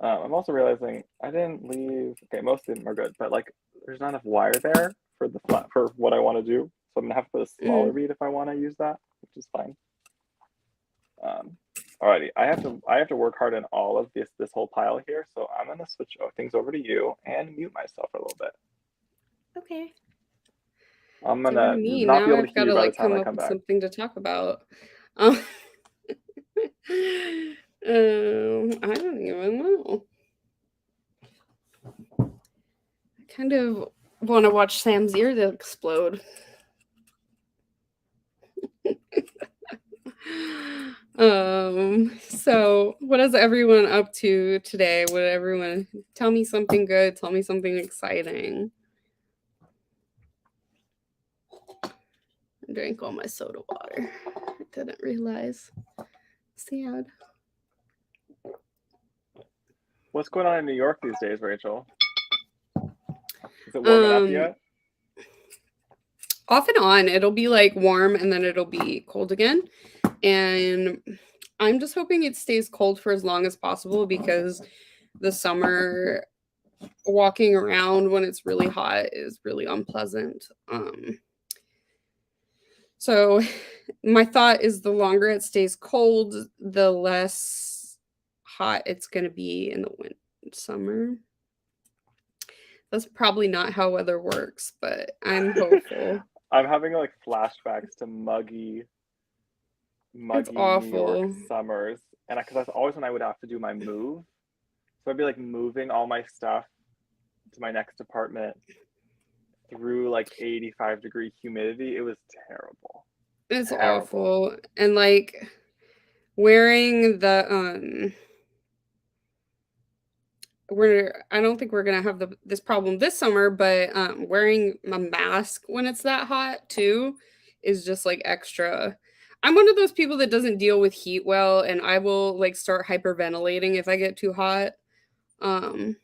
I'm also realizing I didn't leave. Okay, most of them are good, but like there's not enough wire there for the flat for what I want to do. So I'm gonna have to put a smaller Mm. bead if I want to use that, which is fine. Um, Alrighty, I have to work hard on all of this whole pile here. So I'm gonna switch things over to you and mute myself for a little bit. Okay. I'm It's over to gonna me. not be Now able to I've hear got you to by the like time come I up come with back. something to talk about. Um, I don't even know. I kind of want to watch Sam's ear explode. So what is everyone up to today? Would everyone tell me something good? Tell me something exciting. I drank all my soda water. I didn't realize. Sad. What's going on in New York these days, Rachel? Is it warming up Um, yet? Off and on, it'll be like warm and then it'll be cold again. And I'm just hoping it stays cold for as long as possible because the summer walking around when it's really hot is really unpleasant. So my thought is the longer it stays cold, the less hot it's going to be in the summer. That's probably not how weather works, but I'm hopeful. I'm having like flashbacks to It's muggy New York awful. summers, and because that's always when I would have to do my move. So I'd be like moving all my stuff to my next apartment through like 85-degree humidity. It was terrible. It's Terrible. awful. And like wearing the we're I don't think we're gonna have this problem this summer, but wearing a mask when it's that hot too is just like extra. I'm one of those people that doesn't deal with heat well, and I will like start hyperventilating if I get too hot. Um,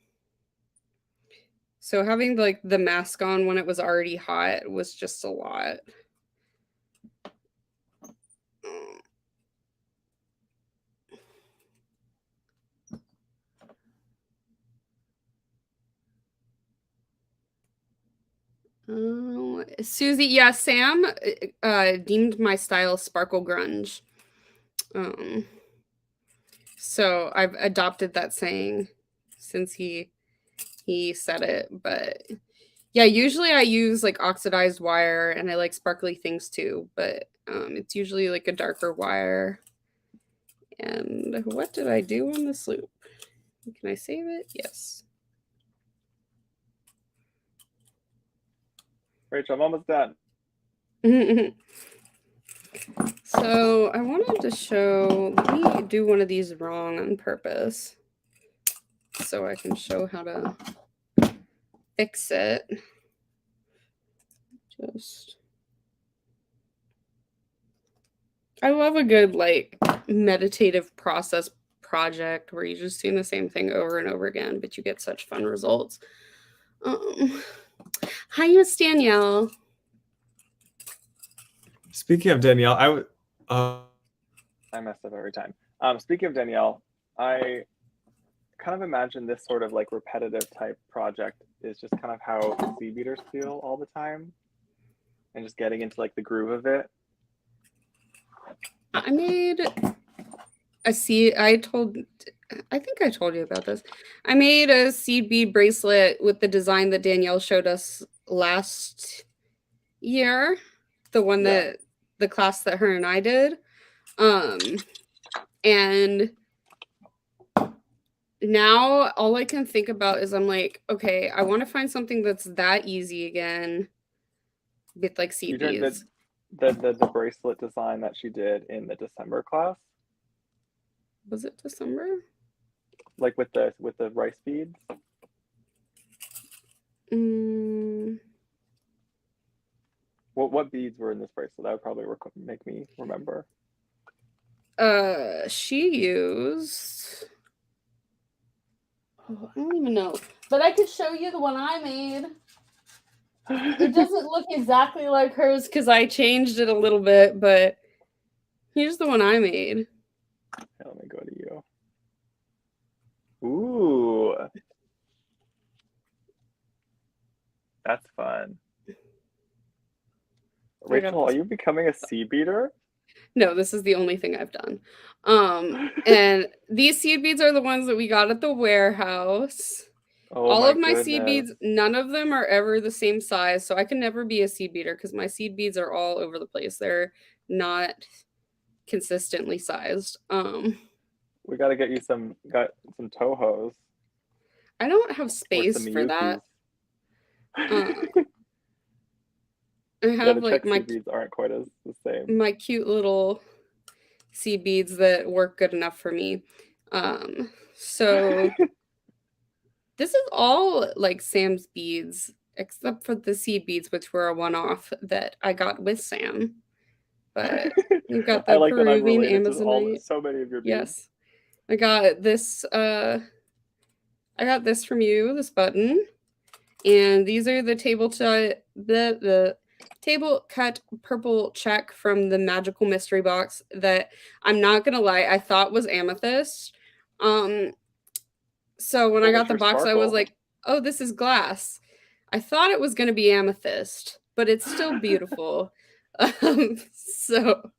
so having like the mask on when it was already hot was just a lot. Susie, yeah, Sam deemed my style sparkle grunge. Um, so I've adopted that saying since he said it. But yeah, usually I use like oxidized wire, and I like sparkly things too. But it's usually like a darker wire. And what did I do on this loop? Can I save it? Yes. Rachel, I'm almost done. So I wanted to show, let me do one of these wrong on purpose so I can show how to fix it. Just, I love a good like meditative process project where you're just doing the same thing over and over again, but you get such fun results. Hi, Miss Danielle. Speaking of Danielle, I mess up every time. Speaking of Danielle, I kind of imagine this sort of like repetitive type project is just kind of how sea beaters feel all the time, and just getting into like the groove of it. I made a seed. I think I told you about this. I made a seed bead bracelet with the design that Danielle showed us last year, the one Yeah. that the class that her and I did. And now all I can think about is I'm like, okay, I want to find something that's that easy again with like seed You did beads. the bracelet design that she did in the December class, Was it December? like with the rice beads. What beads were in this bracelet? That would probably make me remember. She used. Oh, I don't even know, but I could show you the one I made. It doesn't look exactly like hers because I changed it a little bit, but here's the one I made. Okay, let me go to you. Ooh, that's fun. Rachel, are you becoming a sea beater? No, this is the only thing I've done. And these seed beads are the ones that we got at the warehouse. Oh All my of my seed goodness. beads, none of them are ever the same size, so I can never be a seed beater because my seed beads are all over the place. They're not consistently sized. We got to get you some Tohos I don't have or space some for Miyukis. that. I Yeah, have the like Czech sea beads aren't quite as the same. my cute little seed beads that work good enough for me. So this is all like Sam's beads, except for the seed beads, which were a one-off that I got with Sam. But you've got I the like that I'm Peruvian related to Amazonite. so many of your beads. Yes. I got this from you, this button. And these are the tabletop table cut purple check from the magical mystery box that I'm not gonna lie, I thought was amethyst. So when I What was got the your box, I was sparkle? like, oh, this is glass. I thought it was gonna be amethyst, but it's still beautiful. So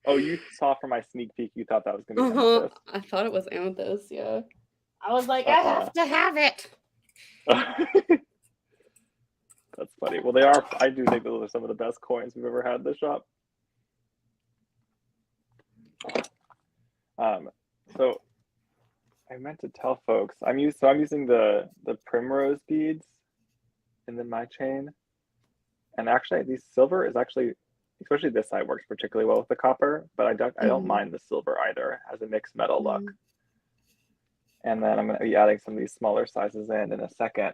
Oh, you saw from my sneak peek, you thought that was gonna be uh-huh. amethyst. I thought it was amethyst, yeah. I was like, I Uh-uh. have to have it. That's funny. Well, they are. I do think those are some of the best coins we've ever had in the shop. Um, so I meant to tell folks I'm using the primrose beads in my chain, and actually these silver is actually, especially this side, works particularly well with the copper, but I don't Mhm. mind the silver either. It has a mixed metal look. Mhm. And then I'm going to be adding some of these smaller sizes in a second.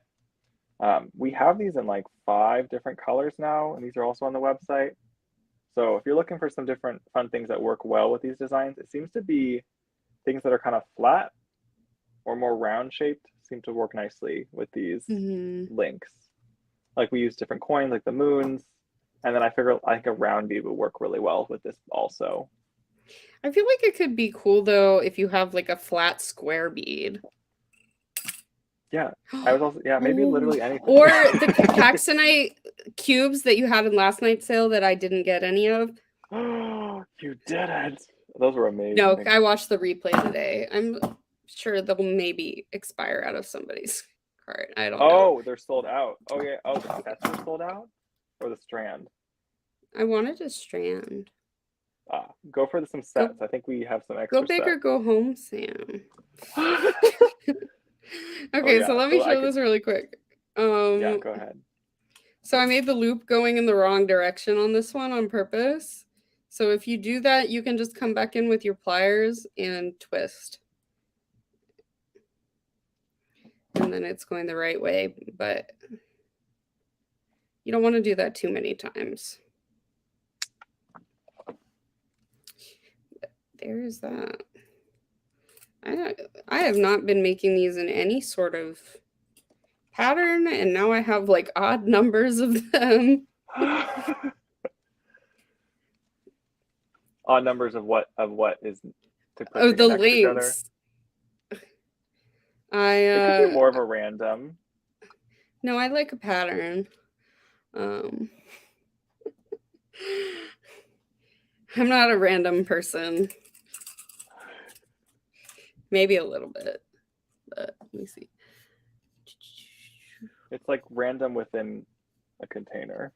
We have these in like 5 different colors now, and these are also on the website. So if you're looking for some different fun things that work well with these designs, it seems to be things that are kind of flat or more round shaped seem to work nicely with these Mhm. links. Like we use different coins, like the moons, and then I think a round bead would work really well with this also. I feel like it could be cool though if you have like a flat square bead. Yeah, I was also, yeah, maybe Oh, literally anything. or the Caxonite cubes that you had in last night's sale that I didn't get any of. You did it. Those were No, amazing. I watched the replay today. I'm sure they'll maybe expire out of somebody's cart. I don't know. Oh, they're sold out. Oh yeah. Oh, the sets are sold out, or the strand. I wanted a strand. Go for some Go sets. I think we have some go extra big or sets. go home, Sam. Oh Okay, so yeah. let me So I show could. this really quick. Yeah. Go ahead. So I made the loop going in the wrong direction on this one on purpose. So if you do that, you can just come back in with your pliers and twist. And then it's going the right way, but you don't want to do that too many times. There's that. I have not been making these in any sort of pattern, and now I have like odd numbers of them. Odd numbers of what is to put Oh, the next to each other. links. I It could be more of a random. no, I like a pattern. Um I'm not a random person. Maybe a little bit, but let me see. It's like random within a container.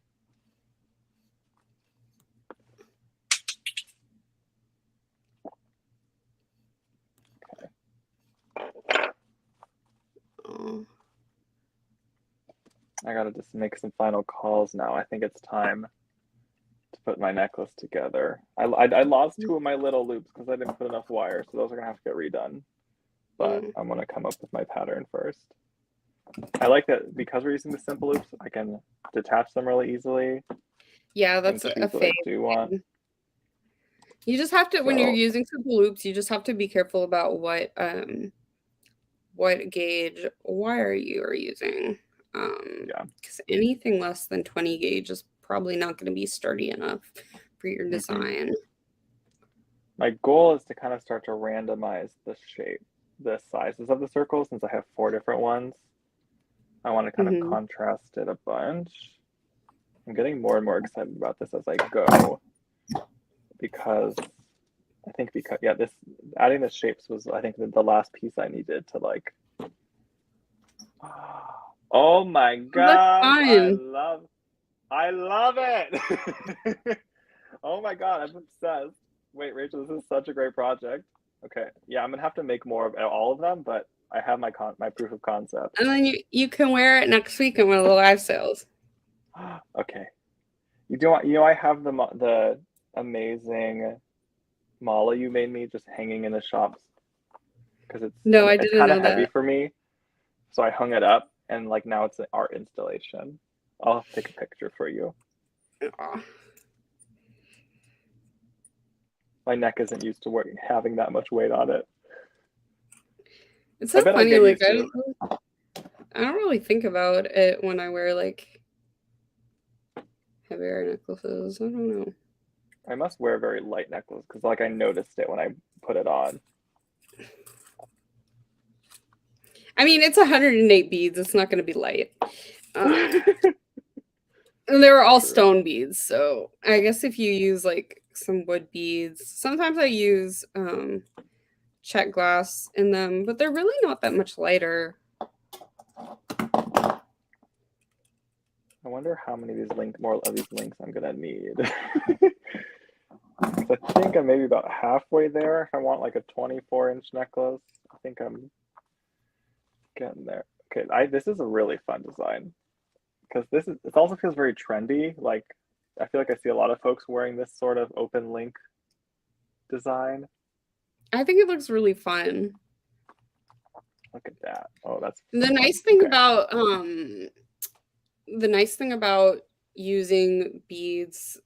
Oh. I gotta just make some final calls now. I think it's time to put my necklace together. I lost 2 of my little loops because I didn't put enough wire, so those are gonna have to get redone. But Mm. I'm gonna come up with my pattern first. I like that because we're using the simple loops, I can detach them really easily Yeah, and that's a choose what I do want. fave. You just have to, when you're So using simple loops, you just have to be careful about what gauge wire you are using. yeah. Because anything less than 20 gauge is probably not going to be sturdy enough for your Mm-hmm. design. My goal is to kind of start to randomize the shape, the sizes of the circles, since I have 4 different ones. I want to kind of Hmm. contrast it a bunch. I'm getting more and more excited about this as I go because yeah, this adding the shapes was I think the last piece I needed to like. Oh my Oh, that's gosh, fun. I love it. Oh my god, I'm obsessed. Wait, Rachel, this is such a great project. Okay, yeah, I'm gonna have to make more of all of them, but I have my proof of concept. And then you can wear it next week in one of the live sales. Okay, I have the amazing mala you made me just hanging in the shops because No, I it's didn't kind of know heavy that. for me, so I hung it up and like now it's an art installation. I'll have to take a picture for you. Aw. My neck isn't used to having that much weight on it. It's I so bet I'll funny. get Like used to it. I don't really think about it when I wear like heavier necklaces. I don't know. I must wear a very light necklace because like I noticed it when I put it on. I mean, it's 108 beads. It's not going to be light. And they were all stone beads, so I guess if you use like some wood beads, sometimes I use check glass in them, but they're really not that much lighter. I wonder how many of these more of these links I'm gonna need. I think I'm maybe about halfway there. If I want like a 24-inch necklace, I think I'm getting there. Okay, this is a really fun design because it also feels very trendy. Like I feel like I see a lot of folks wearing this sort of open link design. I think it looks really fun. Look at that. Oh, that's the nice thing about the nice thing about using beads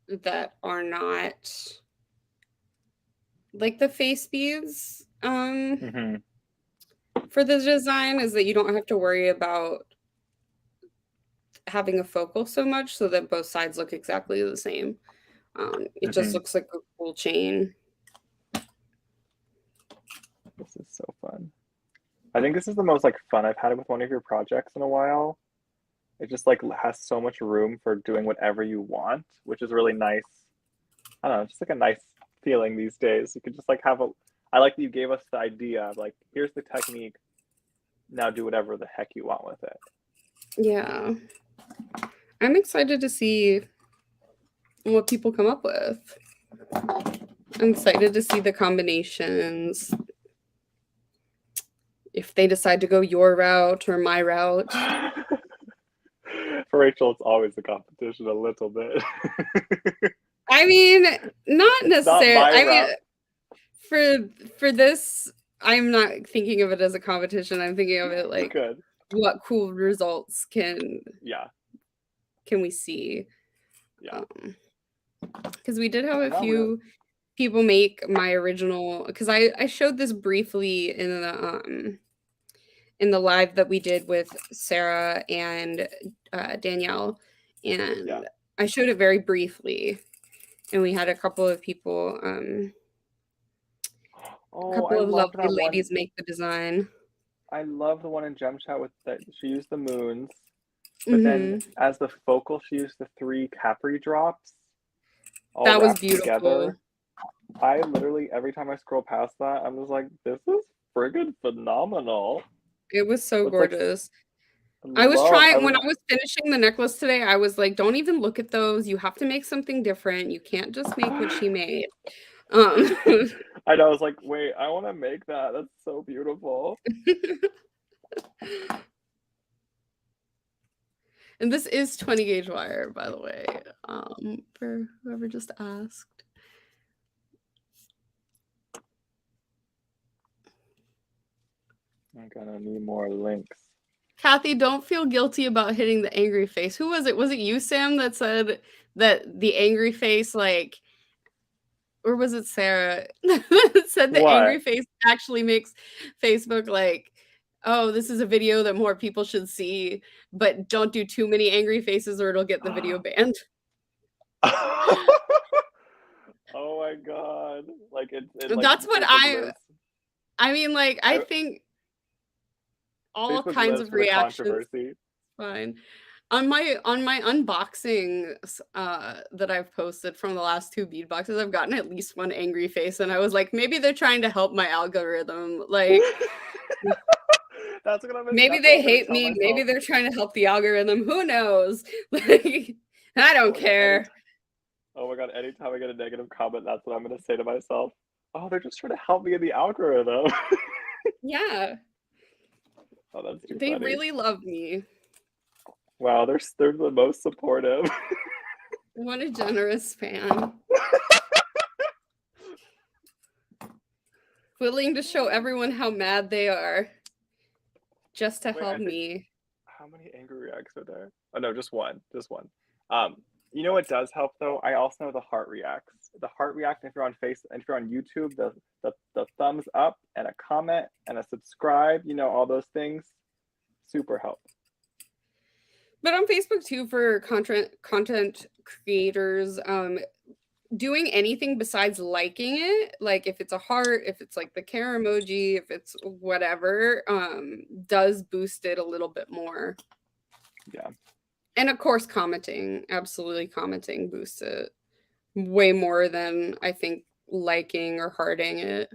that are not like the face beads for the design is that you don't have to worry about having a focal so much so that both sides look exactly the same. It just looks like a cool chain. This is so fun. I think this is the most like fun I've had with one of your projects in a while. It just like has so much room for doing whatever you want, which is really nice. I don't know, just like a nice feeling these days. You could just like have I like that you gave us the idea of like, here's the technique. Now do whatever the heck you want with it. Yeah. I'm excited to see what people come up with. I'm excited to see the combinations. If they decide to go your route or my route. For Rachel, it's always a competition a little bit. I mean, not necessarily. I mean, for this, I'm not thinking of it as a competition. I'm thinking of it like what cool results can we see? Yeah. Because we did have a few people make my original. Because I showed this briefly in the live that we did with Sarah and Danielle, and I showed it very briefly, and we had a couple of people, a couple of lovely ladies make the design. I love the one in Gem Chat with that. She used the moons, but then as the focal, she used the 3 Capri drops. All that was beautiful. Together. I literally every time I scroll past that, I'm just like, this is friggin' phenomenal. It was so gorgeous. I was trying when I was finishing the necklace today. I was like, "Don't even look at those. You have to make something different. You can't just make what she made." I know. I was like, "Wait, I want to make that. That's so beautiful." And this is 20 gauge wire, by the way, for whoever just asked. I'm gonna need more links. Kathy, don't feel guilty about hitting the angry face. Who was it? Was it you, Sam, that said that the angry face, like, or was it Sarah that said the angry face actually makes Facebook like, oh, this is a video that more people should see, but don't do too many angry faces or it'll get the video banned. Oh my god! Like that's what I mean, like I think all Facebook kinds of reactions. Fine. On my unboxings that I've posted from the last 2 bead boxes, I've gotten at least 1 angry face, and I was like, maybe they're trying to help my algorithm. Like, maybe they hate me. Maybe they're trying to help the algorithm. Who knows? Like, I don't care. Oh my god! Anytime I get a negative comment, that's what I'm gonna say to myself. Oh, they're just trying to help me in the algorithm. Yeah. Oh, that's too funny. They really love me. Wow, they're the most supportive. What a generous fan. Willing to show everyone how mad they are just to help me. How many angry reacts are there? Oh no, just one. Just one. You know what does help though? I also know the heart reacts. The heart react if you're on if you're on YouTube, the thumbs up and a comment and a subscribe, you know, all those things. Super help. But on Facebook too for content creators, doing anything besides liking it, like if it's a heart, if it's like the care emoji, if it's whatever, does boost it a little bit more. Yeah. And of course, commenting, absolutely commenting boosts it way more than I think liking or hearting it.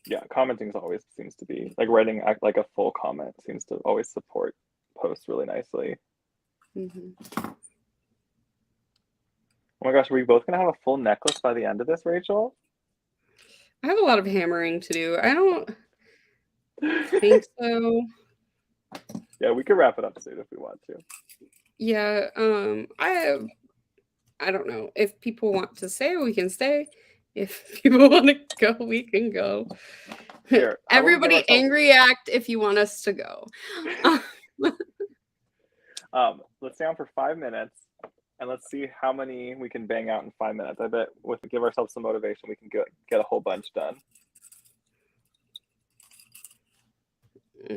Yeah, commenting always seems to be like writing like a full comment seems to always support posts really nicely. Mm-hmm. Oh my gosh, are we both gonna have a full necklace by the end of this, Rachel? I have a lot of hammering to do. I don't think so. Yeah, we could wrap it up soon if we want to. Yeah, I don't know. If people want to stay, we can stay. If people want to go, we can go. Here, Everybody angry act if you want us to go. Let's stay on for 5 minutes and let's see how many we can bang out in 5 minutes. I bet if we give ourselves some motivation, we can get a whole bunch done.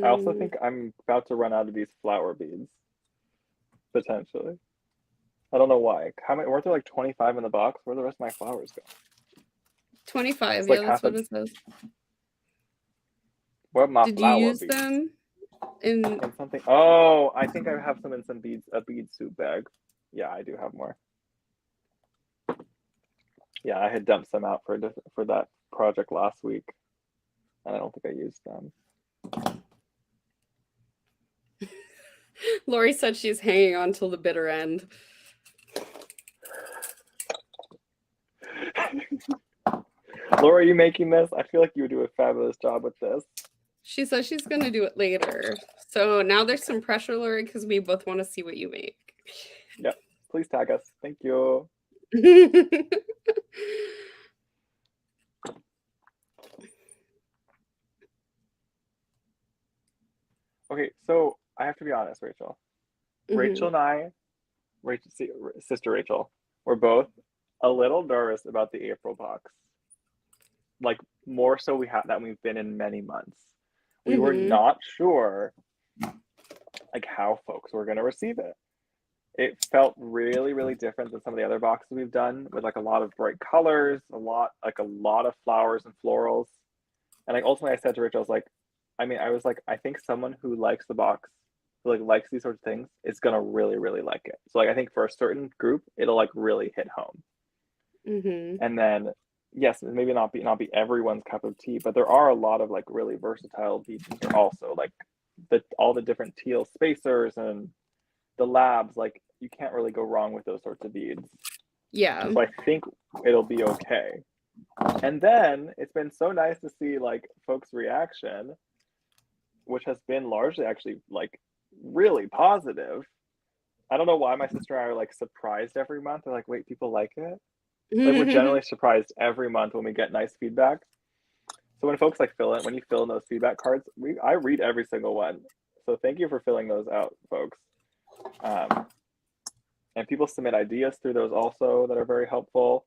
I also think I'm about to run out of these flower beads. Potentially. I don't know why. How many weren't there like 25 in the box? Where the rest of my flowers go? 25, yeah, that's what it says. Where my Did you use beads? Them in something? Oh, I think I have some in some beads, a bead soup bag. Yeah, I do have more. Yeah, I had dumped some out for that project last week, and I don't think I used them. Lori said she's hanging on till the bitter end. Laura, are you making this? I feel like you would do a fabulous job with this. She says she's going to do it later. So now there's some pressure, Lori, because we both want to see what you make. Yeah, please tag us. Thank you. Okay, so I have to be honest, Rachel. Mm-hmm. Rachel and I, sister Rachel, we're both a little nervous about the April box. Like more so than we've been in many months. We were not sure like how folks were going to receive it. It felt really, really different than some of the other boxes we've done with like a lot of bright colors, a lot of flowers and florals. And like ultimately I said to Rachel, I was like, I think someone who likes the box, who like likes these sorts of things, is gonna really, really like it. So like I think for a certain group, it'll like really hit home. And then yes, maybe not be everyone's cup of tea, but there are a lot of like really versatile beads here also, like all the different teal spacers and the labs, like you can't really go wrong with those sorts of beads. Yeah. So I think it'll be okay. And then it's been so nice to see like folks' reaction, which has been largely actually like really positive. I don't know why my sister and I are like surprised every month. They're like, wait, people like it? Like we're generally surprised every month when we get nice feedback. So when folks like when you fill in those feedback cards, I read every single one. So thank you for filling those out, folks. And people submit ideas through those also that are very helpful.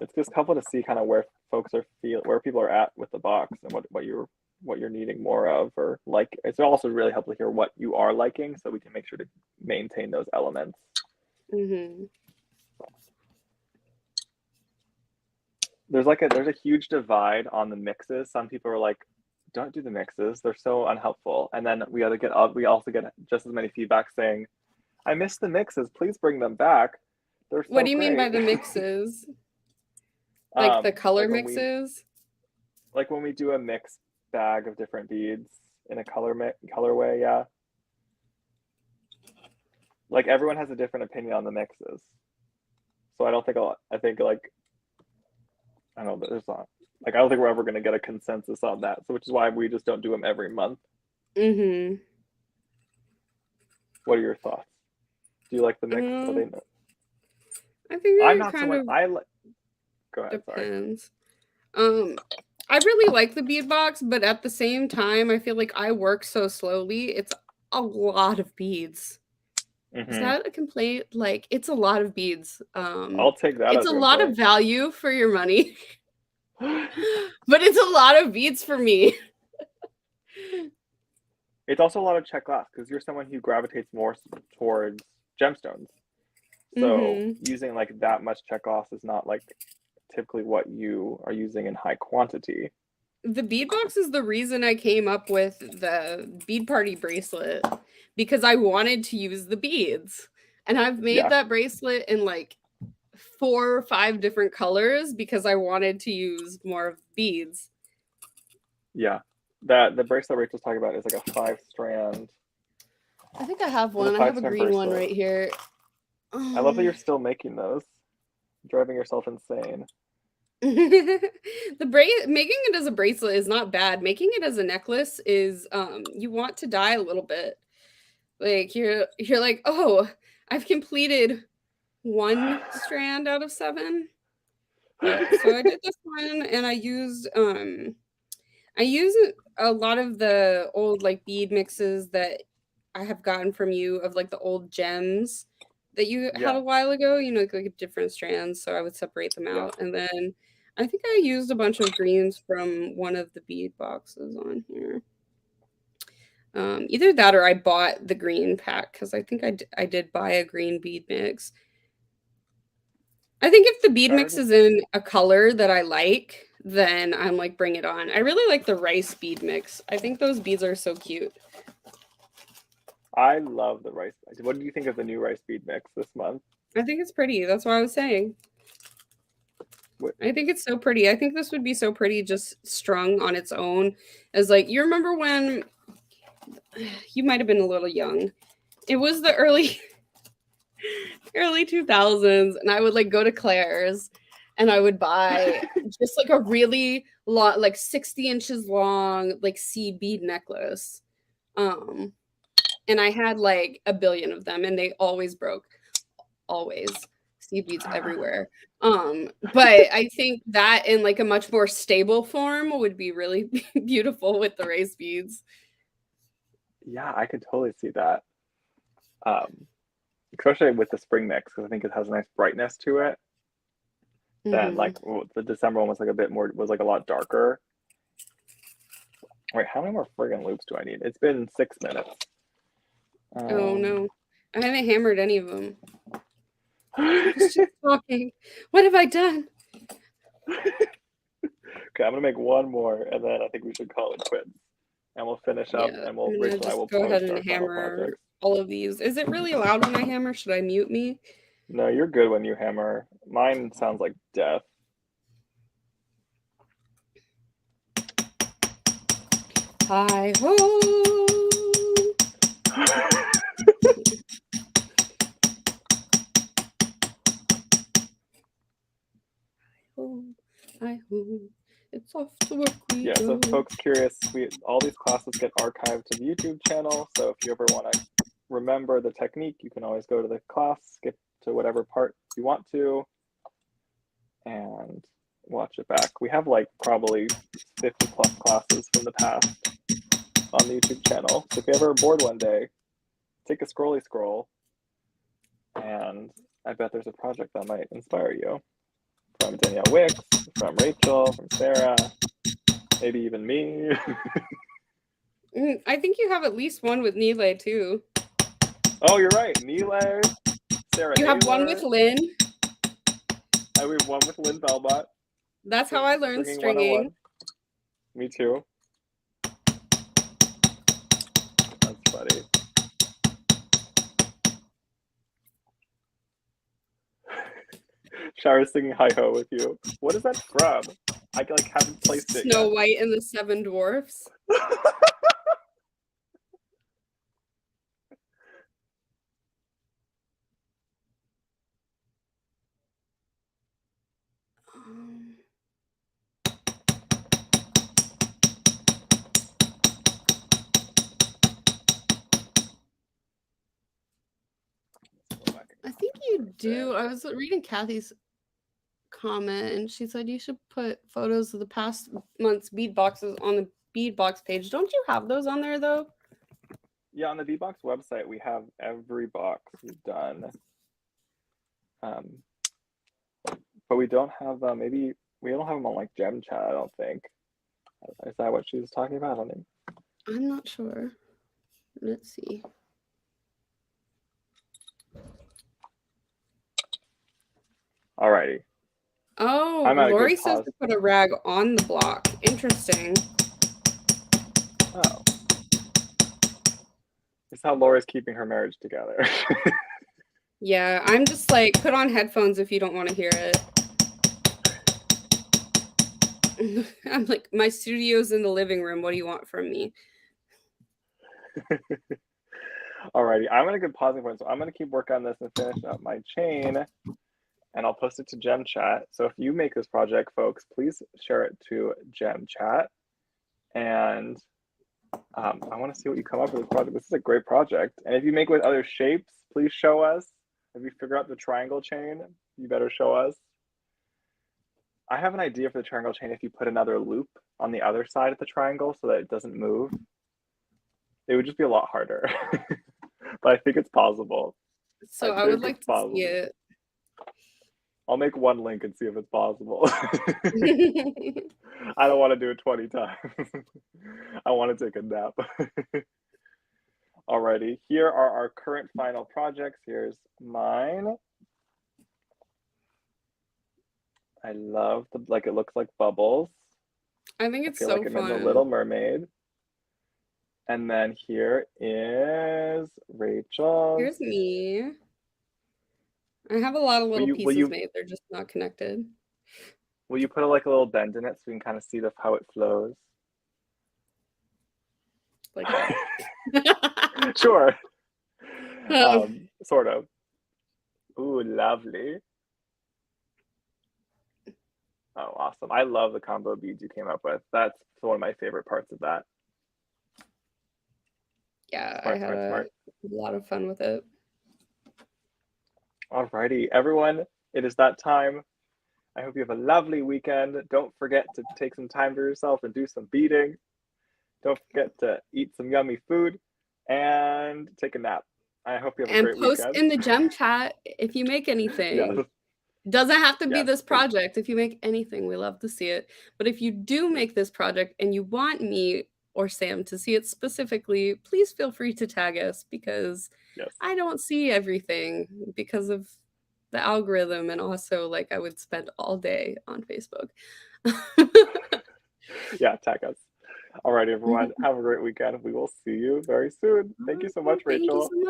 It's just helpful to see kind of where folks where people are at with the box and what you're needing more of, or like it's also really helpful to hear what you are liking so we can make sure to maintain those elements. There's a huge divide on the mixes. Some people are like, don't do the mixes, they're so unhelpful. And then we also get just as many feedback saying, I miss the mixes, please bring them back. They're so What do you mean by the mixes? Like the color mixes? Like when we do a mixed bag of different beads in a colorway, yeah. Like everyone has a different opinion on the mixes. So I don't think I don't know, there's not like I don't think we're ever going to get a consensus on that. So which is why we just don't do them every month. What are your thoughts? Do you like the mix? I think I'm not so much. Go ahead. Depends. Sorry. I really like the bead box, but at the same time, I feel like I work so slowly. It's a lot of beads. Is that a complaint? Like it's a lot of beads. I'll take that. It's a lot of value for your money, but it's a lot of beads for me. It's also a lot of check glass because you're someone who gravitates more towards gemstones. So Mm-hmm. using like that much check glass is not like typically what you are using in high quantity. The bead box is the reason I came up with the bead party bracelet because I wanted to use the beads. And I've made Yeah, that bracelet in like 4 or 5 different colors because I wanted to use more of beads. yeah. That the bracelet Rachel's talking about is like a 5 strand. I think I have It's a one. I five have a strand green one bracelet. right here. I love that you're Um, still making those, driving yourself insane. making it as a bracelet is not bad. Making it as a necklace is you want to die a little bit. Like you're like, "Oh, I've completed 1 strand out of 7." But so I did this one and I use a lot of the old like bead mixes that I have gotten from you of like the old gems that you had Yeah, a while ago, like different strands. So I would separate them yeah. out. And then I think I used a bunch of greens from one of the bead boxes on here. Either that or I bought the green pack because I think I did buy a green bead mix. I think if the bead Shara mix just, is in a color that I like, then I'm like, bring it on. I really like the rice bead mix. I think those beads are so cute. I love the rice. What do you think of the new rice bead mix this month? I think it's pretty. That's what I was saying. What, I think it's so pretty. I think this would be so pretty just strung on its own. As like, you remember when you might have been a little young. It was the early 2000s and I would like go to Claire's and I would buy just like a really long like 60 inches long like seed bead necklace. Um and I had like a billion of them and they always broke. Always. Seed beads everywhere. But I think that in like a much more stable form would be really beautiful with the race beads. yeah, I could totally see that. Um, Especially with the spring mix because I think it has a nice brightness to it. Then Hmm. like the December one was like a bit more was like a lot darker. Wait, how many more friggin' loops do I need? It's been 6 minutes. Oh Um, no. I haven't hammered any of them. I was just talking. What have I done? okay, I'm gonna make one more, and then I think we should call it quits. And we'll finish up, Yeah, and I'm gonna Rachel and I just will go ahead post and our final hammer projects. all of these. Is it really loud when I hammer? Should I mute me? No, you're good when you hammer. Mine sounds like death. Hi ho. Ho. Hi ho. It's off to work we Yeah, so go. if folks curious, we all these classes get archived to the YouTube channel. So if you ever want to remember the technique, you can always go to the class, skip to whatever part you want to, and watch it back. We have like probably 50 plus classes from the past on the YouTube channel. So if you ever are bored one day, take a scrolly scroll, and I bet there's a project that might inspire you. From Danielle Wicks, from Rachel, from Sarah, maybe even me. I think you have at least one with Nile too. Oh, you're right. Nile, Sarah You have one with Ayler. Lynn. I have one with Lynn Belbot. That's how I learned Stringing stringing. 101. Me too. That's funny. Shara's singing hi ho with you. What is that from? I like haven't placed it Snow yet. White and the Seven Dwarfs. Um, I think you do. I was reading Kathy's comment and she said you should put photos of the past month's bead boxes on the bead box page. Don't you have those on there though? Yeah, on the Beadbox website, we have every box we've done. Um, but we don't have maybe we don't have them on like Gem Chat, I don't think. Is that what she was talking about? I don't know. I'm not sure. Let's see. Alrighty. Oh, I'm at a good Lori says pause. to put a rag on the block. Interesting. Oh. This is how Laura's keeping her marriage together. Yeah, I'm just like, put on headphones if you don't want to hear it. I'm like, my studio's in the living room. What do you want from me? Alrighty, I'm at a good pausing point, so I'm gonna keep working on this and finish up my chain, and I'll post it to Gem Chat. So if you make this project, folks, please share it to Gem Chat, and I want to see what you come up with this project. This is a great project, and if you make with other shapes, please show us. If you figure out the triangle chain, you better show us. I have an idea for the triangle chain if you put another loop on the other side of the triangle so that it doesn't move. It would just be a lot harder. But I think it's possible. I So I would think it's like to see possible. it. I'll make one link and see if it's possible. I don't want to do it 20 times. I want to take a nap. Alrighty, here are our current final projects. Here's mine. I love the, like, it looks like bubbles. I think I it's feel so like I'm in the fun. Little Mermaid. And then here is Rachel's. Here's me. I have a lot of Will little you will pieces you made. They're just not connected. will you put like a little bend in it so we can kind of see how it flows? Like that. Sure. Sort of. Ooh, lovely. Oh, awesome. I love the combo beads you came up with. That's one of my favorite parts of that. Yeah, I Smart, had smart, a smart. lot of fun with it. Alrighty, everyone, it is that time. I hope you have a lovely weekend. Don't forget to take some time for yourself and do some beading. Don't forget to eat some yummy food and take a nap. I hope you have a And great post weekend. in the gem chat if you make Yes, anything. Doesn't have to be yes. this project. If you make anything, we love to see it. But if you do make this project and you want me or Sam to see it specifically, please feel free to tag us because Yes. I don't see everything because of the algorithm, and also like I would spend all day on Facebook. Yeah, tag us. All right, everyone. Have a great weekend. We will see you very soon. Thank you so much, Thank you Rachel. so much.